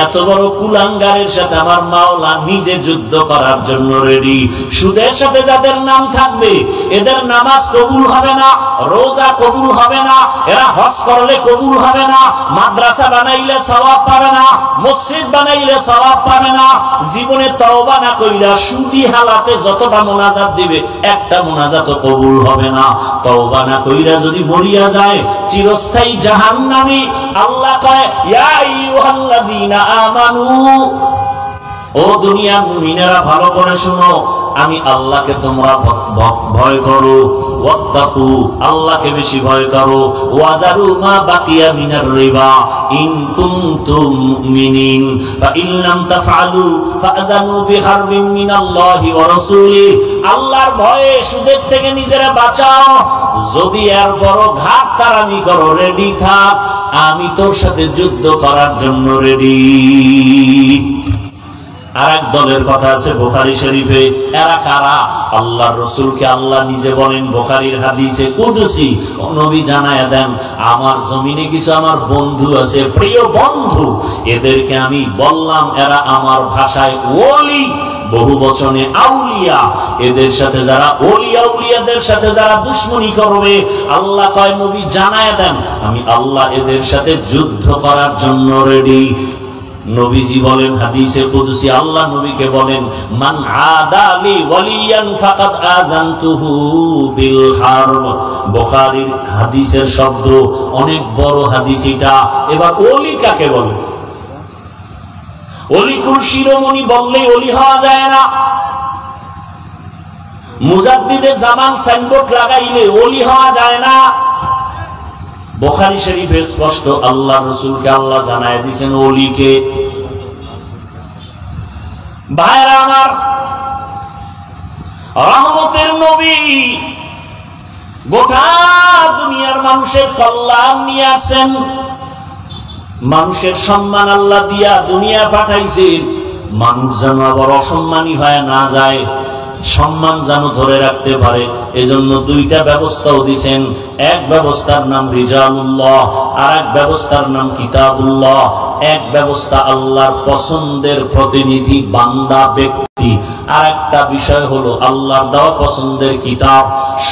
এত বড় কুলাঙ্গারের সাথে আমার মাওলা নিজে যুদ্ধ করার জন্য রেডি। সুদের সাথে যাদের নাম থাকবে এদের নামাজ কবুল হবে না, রোজা কবুল হবে না, এরা হজ করলে কবুল হবে না, মাদ্রাসা বানাইলে সওয়াব পাবে না, মসজিদ বানাইলে সওয়াব পাবে না। জীবনে তওবা না কইরা সুদি হালাতে যতটা মোনাজাত দিবে একটা মোনাজাতও কবুল হবে না। তওবা না কইরা যদি মরিয়া যায় চিরস্থায়ী জাহান্নামী। আল্লাহ কয় ইয়া আইয়ুহাল্লাযীনা আমানু, ও দুনিয়ার মুমিনেরা ভালো করে শুনো, আমি আল্লাহকে তোমরা ভয় করো। ওয়াত্তাকু, আল্লাহকে বেশি ভয় করো। ওয়াযারু মা বাকিয়া মিনার রিবা ইন কুনতুম মুমিনিন ফাইন লাম তাফআলু ফাযানু বিহারবিন মিনাল্লাহি ওয়া রাসূলিহি। আল্লাহর ভয়ে সুদের থেকে নিজেরা বাঁচাও। যদি এর বড় ঘাত তারামি করো, রেডি থাক, আমি তোর সাথে যুদ্ধ করার জন্য রেডি। আর এক দলের কথা আছে বুখারী শরীফে। এরা কারা? আল্লাহর রাসূলকে আল্লাহ নিজে বলেন বুখারীর হাদিসে কুদসি, নবী জানায়া দেন, আমার জমিনে কিছু আমার বন্ধু আছে, প্রিয় বন্ধু, এদেরকে আমি বললাম এরা আমার ভাষায় ওলি, বহু বচনে আউলিয়া। এদের সাথে যারা ওলি আউলিয়াদের সাথে যারা দুশমনি করবে, আল্লাহ কয় নবী জানায়া দেন, আমি আল্লাহ এদের সাথে যুদ্ধ করার জন্য রেডি। নবীজি বলেন হাদিসে কুদসি, আল্লাহ নবীকে বলেন, মান আদালি ওয়ালিয়ান ফাকাদ আযানতুহু বিল হারব। বুখারীর হাদিসের শব্দ, অনেক বড় হাদিস এটা। এবার ওলি কাকে বলে? অলিকুল শিরোমণি বললেই অলি হওয়া যায় না। মুজাদ্দিদে জামান সাইনবোর্ড লাগাইলে অলি হওয়া যায় না। বুখারী শরীফে স্পষ্ট আল্লাহ রাসূলকে আল্লাহ জানায় দিয়েছেন ওলিকে। ভাইরা আমার, রহমতের নবী গোটা দুনিয়ার মানুষের কল্যাণ নিয়ে আসেন। মানুষের সম্মান আল্লাহ দিয়া দুনিয়া পাঠাইছেন, মানুষ যেন আবার অসম্মানী হয়ে না যায়, সম্মান যেন ধরে রাখতে পারে। এজন্য দুইটা ব্যবস্থাও দিয়েছেন। এক ব্যবস্থার নাম রিজালুল্লাহ, আর এক ব্যবস্থার নাম কিতাবুল্লাহ। এক ব্যবস্থা আল্লাহর পছন্দের প্রতিনিধি বান্দা ব্যক্তি, আর একটা বিষয় হলো আল্লাহর দেওয়া পছন্দের কিতাব।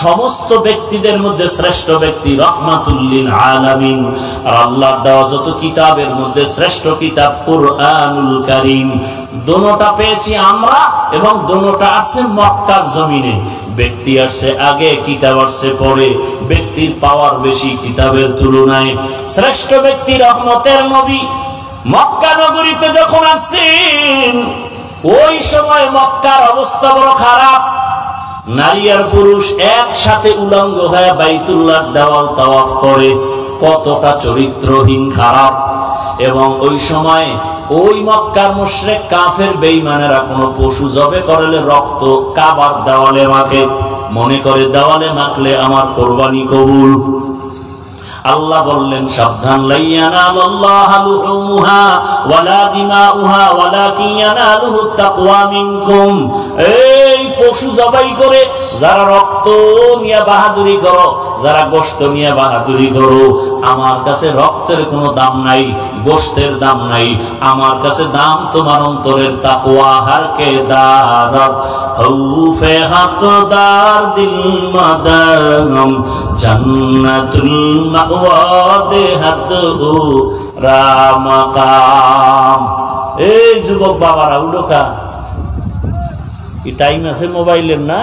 সমস্ত ব্যক্তিদের মধ্যে শ্রেষ্ঠ ব্যক্তি রাহমাতুল লিল আলামিন। আর আল্লাহর দেওয়া যত কিতাবের মধ্যে শ্রেষ্ঠ কিতাব কুরআনুল কারীম। দোনোটা পেয়েছি আমরা, এবং দোনোটা আছে মক্কার জমিনে। ব্যক্তি আসছে আগে, কিতাব আসছে পরে। ব্যক্তির পাওয়ার বেশি কিতাবের তুলনায়। শ্রেষ্ঠ ব্যক্তি রহমতের নবী মক্কা নগরীতে যখন আসছেন, ওই সময় মক্কার অবস্থা বড় খারাপ। নারী আর পুরুষ একসাথে উলঙ্গ হয়ে বাইতুল্লাহর দেওয়াল তাওয়াফ করে। কতটা চরিত্রহীন, খারাপ। এবং ওই সময় ওই মক্কার মুশরিক কাফের বেঈমানেরা কোনো পশু জবে করলে রক্ত কাবার দেওয়ালে মাখে, মনে করে দেওয়ালে মাখলে আমার কোরবানি কবুল। আল্লাহ বললেন সাবধান, লাইয়ানালাল্লাহু লুহুমুহা ওয়ালা দিমাউহা ওয়ালাকিন ইয়ানালুহুত তাকওয়া মিনকুম। এই পশু জবাই করে যারা রক্ত নিয়ে বাহাদুরি করো, যারা গোশত নিয়ে বাহাদুরি করো, আমার কাছে রক্তের কোনো দাম নাই, গোশতের দাম নাই। আমার কাছে দাম তোমার অন্তরের তাকওয়া। হারকে দারত খাউফে হাকদার দিল মাদাম জান্নাতুল মাওয়াদে হাদু রামাকাম। এই যুবক বাবারা, উডোকা এই টাইম আছে মোবাইলের না?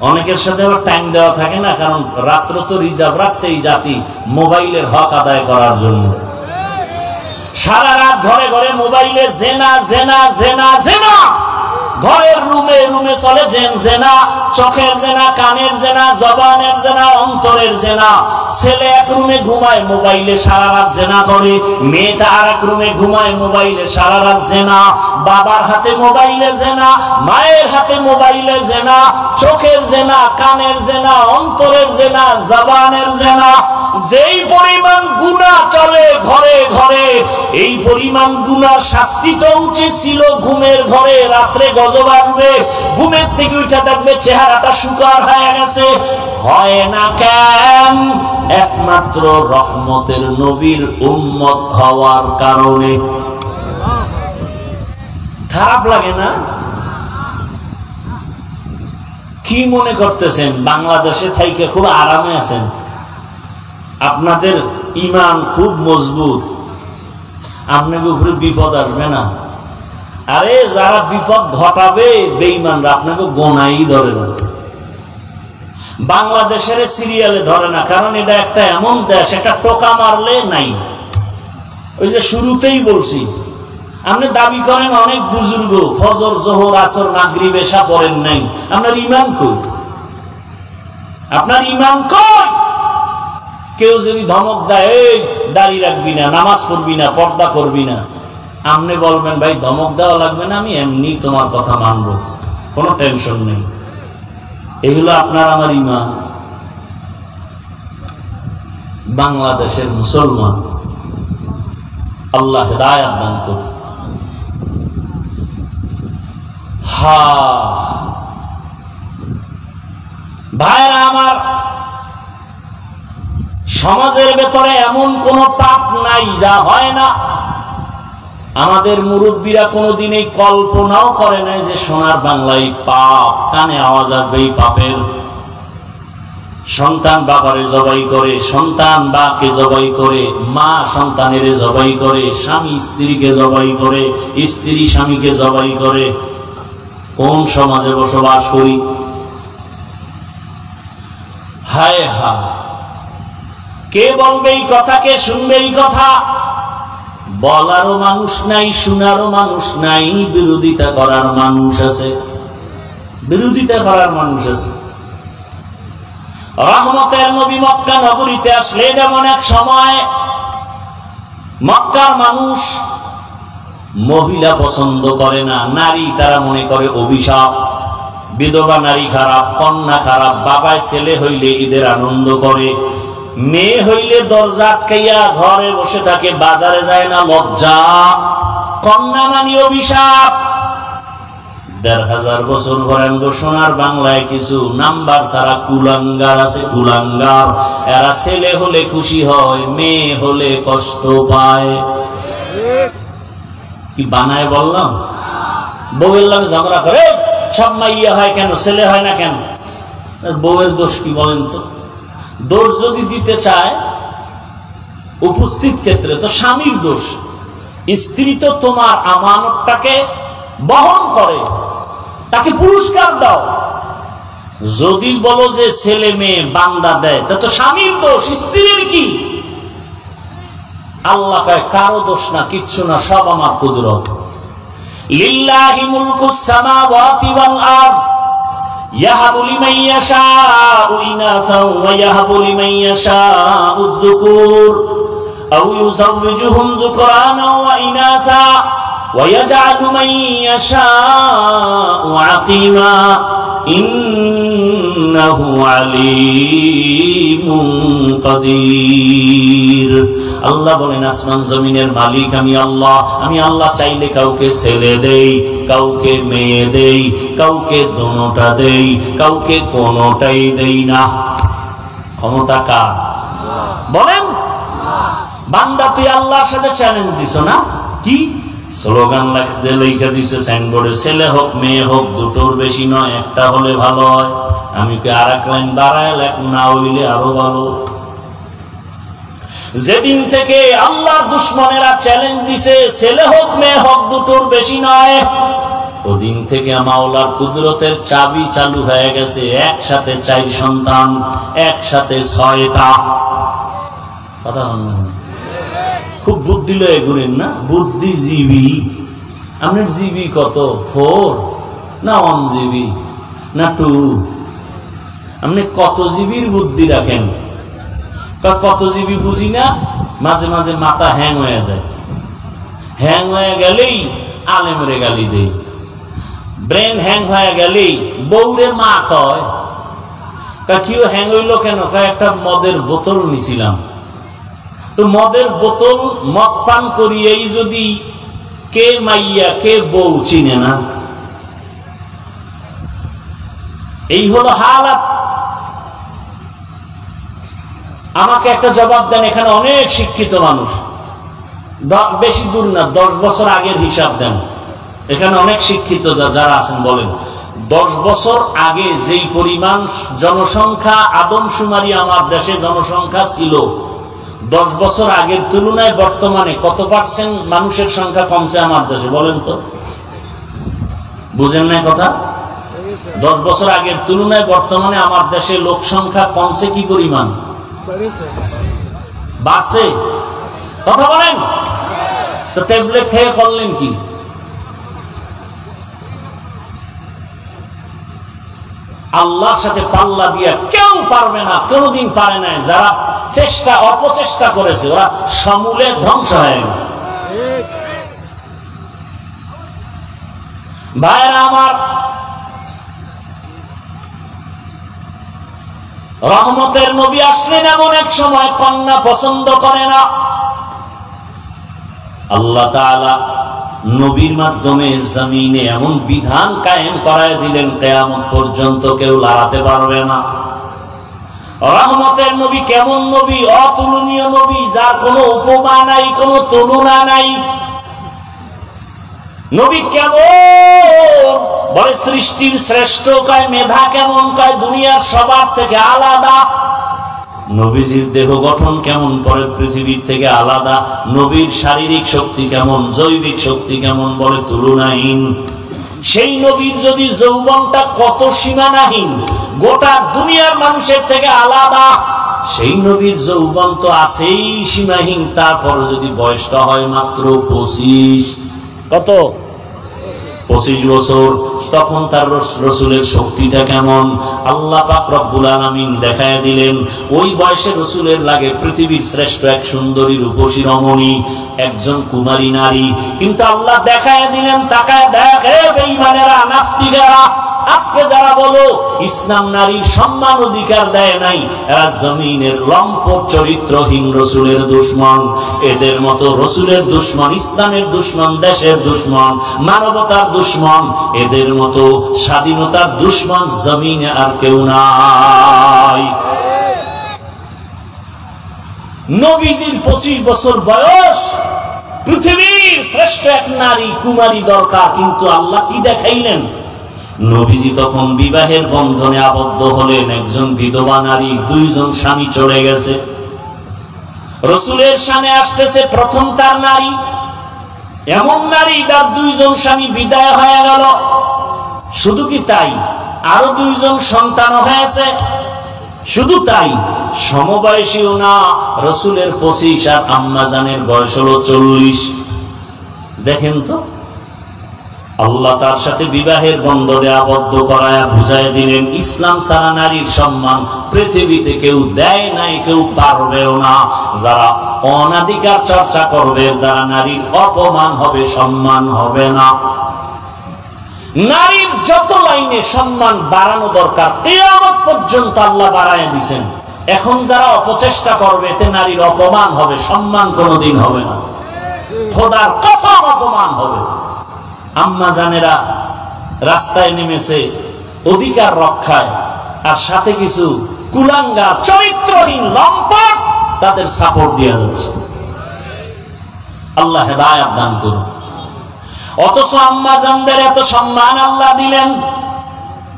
অনেকের সাথে আবার টাইম দেওয়া থাকে না, কারণ রাত্র তো রিজার্ভ রাখছে এই জাতি মোবাইলের হক আদায় করার জন্য। সারা রাত ঘরে ঘরে মোবাইলে জেনা জেনা জেনা জেনা। ঘরের রুমে রুমে চলে জেনা, চোখের জেনা, কানের জেনা, জবানের জেনা, অন্তরের জেনা। ছেলে এক রুমে ঘুমায়, মোবাইলে সারা রাত জেনা করে। মেয়েটা আর এক রুমে ঘুমায়, মোবাইলে সারা রাত জেনা। বাবার হাতে মোবাইলে জেনা, মায়ের হাতে মোবাইলে জেনা। চোখের জেনা, কানের জেনা, অন্তরের জেনা, জবানের জেনা। যেই পরিমাণ গুনাহ চলে ঘরে ঘরে, এই পরিমাণ গুনাহ শাস্তি তো উচিত ছিল ঘুমের ঘরে। রাত্রে গজব আসবে, ঘুমের থেকে উঠে দেখবে চেহারাটা শুকার হয়ে গেছে। হয় না কেন? একমাত্র রহমতের নবীর উম্মত হওয়ার কারণে। খারাপ লাগে না? কি মনে করতেছেন বাংলাদেশে থাইকে খুব আরামে আছেন? আপনাদের ঈমান খুব মজবুত, আপনাকে উপরে বিপদ আসবে না। আরে যারা বিপদ ঘটাবে বেঈমানরা আপনাকে গোনাই ধরে না। বাংলাদেশের সিরিয়ালে ধরে না, কারণ এটা একটা এমন দেশ, একটা টোকা মারলে নাই। ওই যে শুরুতেই বলছি, আপনি দাবি করেন অনেক বুজুর্গ, ফজর জোহর আসর মাগরিব এশা পড়েন নাই। আপনার ঈমান কই? আপনার ঈমান কই? কেউ যদি ধমক দেয়, এই দাড়ি রাখবি না, নামাজ পড়বি না, পর্দা করবি না, আপনি বলবেন ভাই ধমক দেওয়া লাগবে না, আমি এমনি তোমার কথা মানবো, কোনো টেনশন নেই। এগুলো আপনার আমার ঈমান। বাংলাদেশের মুসলমান, আল্লাহ হিদায়াত দান করুন। ভাইরা আমার, সমাজের ভেতরে এমন কোন পাপ নাই যা হয় না। আমাদের মুরব্বীরা কোনোদিন এই কল্পনাও করে নাই যে সোনার বাংলায় পাপ, কানে আওয়াজ আসবে এই পাপের। সন্তান বাবারে জবাই করে, সন্তান বাকে জবাই করে, মা সন্তানের জবাই করে, স্বামী স্ত্রীকে জবাই করে, স্ত্রী স্বামীকে জবাই করে। কোন সমাজে বসবাস করি? হায় হায়, কে বলবে এই কথা, কে শুনবে এই কথা? বলারও মানুষ নাই, শোনারও মানুষ নাই, বিরোধিতা করার মানুষ আছে, বিরোধিতা করার মানুষ আছে। রহমতের নবী মক্কা নগরীতে আসলেন এমন এক সময়, মক্কার মানুষ মহিলা পছন্দ করে না, নারী তারা মনে করে অভিশাপ। বিধবা নারী খারাপ, কন্যা খারাপ। বাবায় ছেলে হইলে ঈদের আনন্দ করে, মেয়ে হইলে দরজা আটকাইয়া ঘরে বসে থাকে, বাজারে যায় না, লজ্জা। কন্যা মানে অভিশাপ। ১৫০০ বছর ভরাঙ্গ সোনার বাংলায় কিছু নাম্বার ছাড়া কুলাঙ্গার আছে, কুলাঙ্গার। এরা ছেলে হলে খুশি হয়, মেয়ে হলে কষ্ট পায়। কি বানায় বললাম? বউয়ের লাগে ঝগড়া করে, সব মাইয়া হয় কেন, ছেলে হয় না কেন? বউয়ের দোষ কি বলেন তো? দোষ যদি দিতে চায় উপস্থিত ক্ষেত্রে, তো স্বামীর দোষ। স্ত্রী তো তোমার আমানতটাকে বহন করে, তাকে পুরস্কার দাও। যদি বলো যে ছেলে মেয়ে বান্দা দেয়, তা তো স্বামীর দোষ, স্ত্রীর কি? আল্লাহ কয় কারো দোষ না, কিচ্ছু না, সব আমার কুদরত। লিল্লাহি মুলকুস সামাওয়াতি ওয়াল আরদ ইয়াহাবু লিমান ইয়াশাউ ইনাসা ওয়া ইয়াহাবু লিমান ইয়াশাউ আয-যুকুর আও ইউযাওwijuhum যুকরানা ওয়া ইনাসা ওয়া ইয়াজআলু মান ইয়াশাউ আকিমা ইন্নাহু আলীমুন কাদির। আল্লাহ বলেন, আসমান জমিনের মালিক আমি আল্লাহ। আমি আল্লাহ চাইলে কাউকে ছেলে দেই, কাউকে মেয়ে দেই, কাউকে দোনোটা দেই, কাউকে কোনোটাই দেই না। ক্ষমতা কার? বলেন। বান্দা তুই আল্লাহর সাথে চ্যালেঞ্জ দিছ না? কি স্লোগান লেখা দিছে সাইনবোর্ডে, ছেলে হোক মেয়ে হোক দুটোর বেশি নয়, একটা হলে ভালো হয়। আমি কি আর এক লাইন বাড়ায় লেখ, না হইলে আরো ভালো। যেদিন থেকে আল্লাহর দুশমনেরা চ্যালেঞ্জ দিছে ছেলে হোক মেয়ে হোক দুটোর বেশি নয়, ওদিন থেকে মাওলার কুদরতের চাবি চালু হয়ে গেছে। একসাথে 4 সন্তান, একসাথে 6টা। কথা খুব বুদ্ধি লয়ে ঘুরেন না, বুদ্ধিজীবী। আপনার জিবি কত? 4 না 1 জিবি না 2? আপনি কত জিবির বুদ্ধি রাখেন? কত জিবি বুঝি না, মাঝে মাঝে মাথা হ্যাং হয়ে যায়। হ্যাং হয়ে গেলেই আলেমরে গালি দেই, ব্রেন হ্যাং হয়ে গেলেই বউরে মা কয়। কিও হ্যাং হইল কেন? একটা মদের বোতল নিছিলাম, তো মদের বোতল মদ পান করিয়েই যদি কে মাইয়া কে বউ চিনে না, এই হলো হালাত। আমাকে একটা জবাব দেন, এখানে অনেক শিক্ষিত মানুষ, বেশি দূর না, 10 বছর আগের হিসাব দেন। এখানে অনেক শিক্ষিত যারা আছেন, বলেন 10 বছর আগে যেই পরিমাণ জনসংখ্যা আদমশুমারি আমার দেশে জনসংখ্যা ছিল, 10 বছর আগের তুলনায় বর্তমানে কত পার্সেন্ট মানুষের সংখ্যা কমছে আমার দেশে? বলেন তো, বুঝেন না কথা? 10 বছর আগের তুলনায় বর্তমানে আমার দেশে লোক সংখ্যা কমছে কি পরিমাণ? বাড়ছে। কথা বলেন তো। ট্যাবলেট খেয়ে করলেন কি? আল্লাহর সাথে পাল্লা দিয়া কেউ পারবে না, কোনদিন পারে নাই। যারা চেষ্টা অপচেষ্টা করেছে ওরা সমূলে ধ্বংস হয়ে গেছে। ভাইরা আমার, রহমতের নবী আসলেন এমন এক সময়, কন্যা পছন্দ করে না। আল্লাহ তাআলা নবীর মাধ্যমে জমিনে এমন বিধান কায়েম করায় দিলেন, কিয়ামত পর্যন্ত কেউ লড়াতে পারবে না। রহমতের নবী কেমন নবী? অতুলনীয় নবী, যার কোনো উপমা নাই, কোনো তুলনা নাই। নবী কেমন? বলে সৃষ্টির শ্রেষ্ঠ। কয় মেধা কেমন? কয় দুনিয়ার সবার থেকে আলাদা। নবীজির দেহ গঠন কেমন? পরে পৃথিবীর থেকে আলাদা। নবীর শারীরিক শক্তি কেমন, জৈবিক শক্তি কেমন? বলে তুলনাহীন। সেই নবীর যদি যৌবনটা কত সীমানাহীন, গোটা দুনিয়ার মানুষের থেকে আলাদা। সেই নবীর যৌবন তো আছেই সীমাহীন, তারপর যদি বয়সটা হয় মাত্র 25, কত 25 বছর, তখন তার রসুলের শক্তিটা কেমন? আল্লাহ পাক রব্বুল আলামিন দেখায় দিলেন ওই বয়সে রসুলের লাগে পৃথিবীর শ্রেষ্ঠ এক সুন্দরী রূপসী রমণী, একজন কুমারী নারী। কিন্তু আল্লাহ দেখায় দিলেন, তাকায় দেখ হে বেঈমানেরা, নাস্তিকেরা, আজকে যারা বলো ইসলাম নারীর সম্মান অধিকার দেয় নাই, এরা জমিনের লম্পট চরিত্রহীন রসুলের দুশমন। এদের মতো রসুলের দুশমন, ইসলামের দুশমন, দেশের দুশমন, মানবতার দুশমন, এদের মতো স্বাধীনতার দুশমন জমিনে আর কেউ নাই। নবীজির 25 বছর বয়স, পৃথিবীর শ্রেষ্ঠ এক নারী কুমারী দরকার, কিন্তু আল্লাহ কি দেখাইলেন? নবীজি তখন বিবাহের বন্ধনে আবদ্ধ হলেন। একজন বিধবা নারী, 2 জন স্বামী চলে গেছে। রসুলের সামনে আসতেছে প্রথম তার নারী, এমন নারী তার 2 জন স্বামী বিদায় হয়ে গেল। শুধু কি তাই, আরো 2 জন সন্তান হয়েছে। শুধু তাই, সমবয়সীও না, রসুলের 25 আর আম্মাজানের বয়স হলো 40। দেখেন তো, আল্লাহ তার সাথে বিবাহের বন্ধনে আবদ্ধ করায় বুঝায় দিলেন ইসলাম ছাড়া নারীর সম্মান পৃথিবীতে কেউ দেয় নাই, কেউ পারবেও না। যারা অনাধিকার চর্চা করবে তারা নারীর অপমান হবে, সম্মান হবে না। নারীর যত লাইনে সম্মান বাড়ানো দরকার কিয়ামত পর্যন্ত আল্লাহ বাড়ায় দিয়েছেন। এখন যারা অপচেষ্টা করবে এতে নারীর অপমান হবে, সম্মান কোনোদিন হবে না। খোদার কসম অপমান হবে। আম্মা জানেরা রাস্তায় নেমেছে অধিকার রক্ষায়, আর সাথে কিছু কুলাঙ্গা চরিত্রহীন লম্পট তাদের সাপোর্ট দেওয়া যাচ্ছে। আল্লাহ হেদায়েত দান করুন। অথচ আম্মা জানদের এত সম্মান আল্লাহ দিলেন।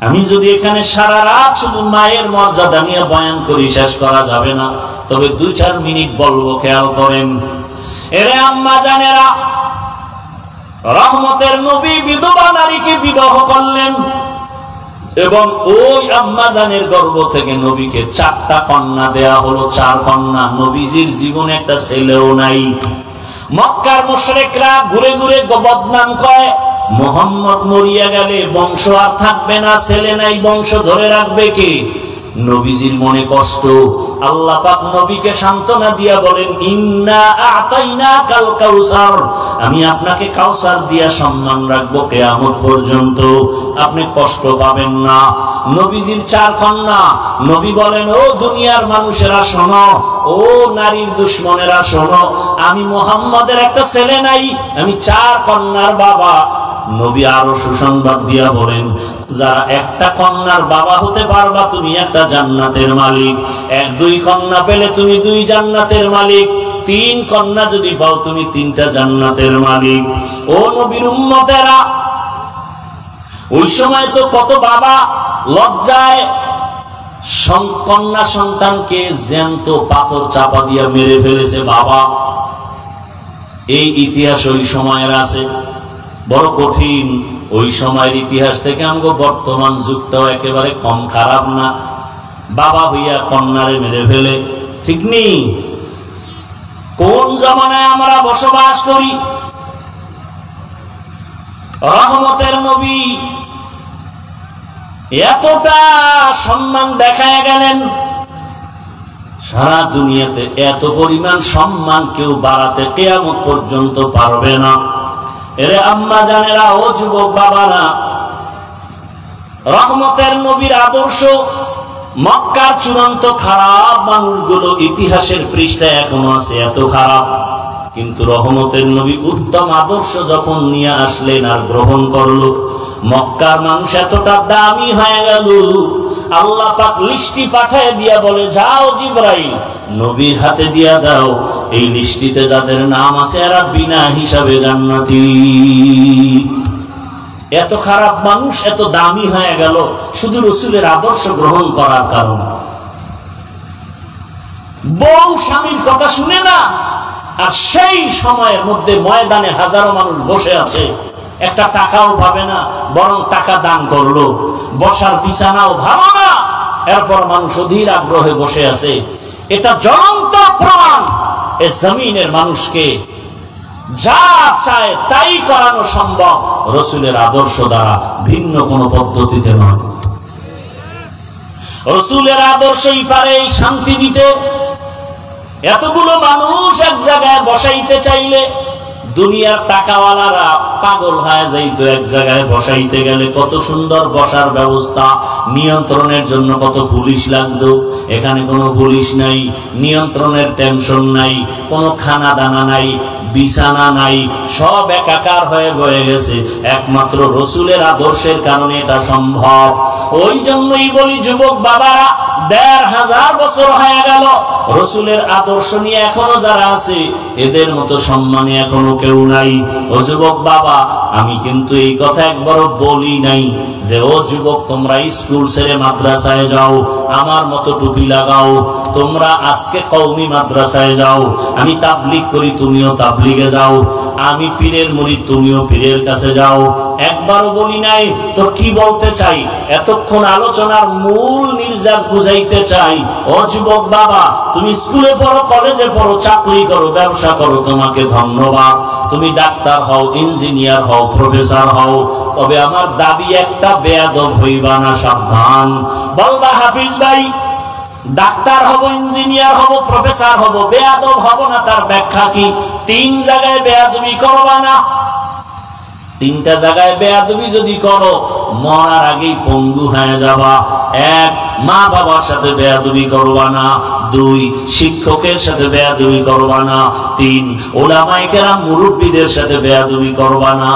আমি যদি এখানে সারা রাত শুধু মায়ের মর্যাদা নিয়ে বয়ান করি, শেষ করা যাবে না। তবে 2-4 মিনিট বলবো, খেয়াল করেন। এরে আম্মা জানেরা, রহমতের নবী বিধবা নারীকে বিবাহ করলেন এবং ওই আম্মাজানের গর্ভ থেকে নবীকে 4টা কন্যা দেয়া হলো। 4 কন্যা। নবীজির জীবনে একটা ছেলেও নাই। মক্কার মুশরিকরা ঘুরে ঘুরে বদনাম করে, মুহাম্মদ মরিয়া গেলে বংশ আর থাকবে না, ছেলে নাই, বংশ ধরে রাখবে কে? নবীজির মনে কষ্ট। আল্লাহ পাক নবীকে সান্ত্বনা দিয়া বলেন, ইন্না আ'তাইনাকাল কাউসার, আমি আপনাকে কাউসার দিয়া সম্মান রাখবো কিয়ামত পর্যন্ত, আপনি কষ্ট পাবেন না। নবীজির 4 কন্যা। নবী বলেন, ও দুনিয়ার মানুষেরা শোনো, ও নারীর দুশমনেরা শোনো, আমি মুহাম্মাদের একটা ছেলে নাই, আমি 4 কন্যার বাবা। নবী আরো সুসংবাদ দিয়া বলেন, যারা একটা কন্যার বাবা হতে পারবা তুমি একটা জান্নাতের মালিক। 1-2 কন্যা পেলে তুমি 2 জান্নাতের মালিক। 3 কন্যা যদি পাও তুমি 3টা জান্নাতের মালিক। ও নবীর উম্মতেরা, ওই সময় তো কত বাবা লজ্জায় কন্যা সন্তানকে জ্যান্ত পাথর চাপা দিয়া মেরে ফেলেছে বাবা। এই ইতিহাস ওই সময়ের আছে, বড় কঠিন। ওই সময়ের ইতিহাস থেকে আমগো বর্তমান যুগটাও একেবারে কম খারাপ না। বাবা হইয়া কন্যারে মেরে ফেলে, ঠিক নেই? কোন জামানায় আমরা বসবাস করি? রহমতের নবী এতটা সম্মান দেখায় গেলেন, সারা দুনিয়াতে এত পরিমাণ সম্মান কেউ বাড়াতে কিয়ামত পর্যন্ত পারবে না। এরে আম্মা জানেরা, ও যুবক বাবারা, রহমতের নবীর আদর্শ মক্কার চূড়ান্ত খারাপ মানুষগুলো ইতিহাসের পৃষ্ঠায় এখনো আছে, এত খারাপ। কিন্তু রহমতের নবী উত্তম আদর্শ যখন নিয়ে আসলেন আর গ্রহণ করলো, মক্কার মানুষ এতটা দামি হয়ে গেল, আল্লাহ পাক লিস্টি পাঠায় দিয়া বলে, যাও জিবরাইল নবীর হাতে দিয়া দাও, এই লিস্টিতে যাদের নাম আছে এরা বিনা হিসাবে জান্নাতি। এত খারাপ মানুষ এত দামি হয়ে গেল শুধু রসুলের আদর্শ গ্রহণ করার কারণে। বউ স্বামীর কথা শুনে না, আর সেই সময়ের মধ্যে ময়দানে হাজারো মানুষ বসে আছে, একটা টাকাও পাবে না, বরং টাকা দান করলো, বসার বিছানাও ভালো না, এরপর মানুষ অধীর আগ্রহে বসে আছে। এটা জ্বলন্ত প্রমাণ এ জমিনের মানুষকে যা চায় তাই করানো সম্ভব রসুলের আদর্শ দ্বারা, ভিন্ন কোন পদ্ধতিতে নয়। রসুলের আদর্শই পারে এই শান্তি দিতে। এতগুলো মানুষ এক জায়গায় বসাইতে চাইলে দুনিয়ার টাকাওয়ালারা পাগল হয়ে যাইতো। এক জায়গায় বসাইতে গেলে কত সুন্দর বসার ব্যবস্থা, নিয়ন্ত্রণের জন্য কত পুলিশ লাগতো। এখানে কোনো পুলিশ নাই, নিয়ন্ত্রণের টেনশন নাই, কোনো খানা দানা নাই, বিছানা নাই, সব একাকার হয়ে বয়ে গেছে। একমাত্র রসুলের আদর্শের কারণে এটা সম্ভব। ওই জন্যই বলি যুবক বাবারা, ১৫০০ বছর হয়ে গেল রসুলের আদর্শ নিয়ে এখনো যারা আছে এদের মতো সম্মানী এখনো কেউ নাই। ও যুবক বাবা, আমি কিন্তু এই কথা একবারও বলি নাই যে ও যুবক তোমরা স্কুল ছেড়ে মাদ্রাসায় যাও, আমার মতো টুপি লাগাও, তোমরা আজকে কওমি মাদ্রাসায় যাও, আমি তাবলীগ করি তুমিও তাবলীগে যাও, আমি পীরের মুরিদ তুমিও পীরের কাছে যাও। একবারও বলি নাই। তো কি বলতে চাই, এতক্ষণ আলোচনার মূল নির্যাস বুঝাইতে চাই, ও যুবক বাবা তুমি স্কুলে পড়ো, কলেজে পড়ো, চাকরি করো, ব্যবসা করো, তোমাকে ধন্যবাদ। তুমি ডাক্তার হও, ইঞ্জিনিয়ার হও, প্রফেসর হও, তবে আমার দাবি একটা, বেয়াদব হইবা না, সাবধান। বলবা হাফিজ ভাই ডাক্তার হব, ইঞ্জিনিয়ার হব, প্রফেসর হব, বেয়াদব হব না, তার ব্যাখ্যা কি? ৩ জায়গায় বেয়াদবি করবা না। ৩টা জায়গায় বেয়াদবি যদি করো মরার আগেই পঙ্গু হয়ে যাবা। ১, মা বাবার সাথে বেয়াদবি করবা না। ২, শিক্ষকের সাথে বেয়াদবি করবা না। ৩, ওলামায়ে কেরাম মুরব্বীদের সাথে বেয়াদবি করবা না।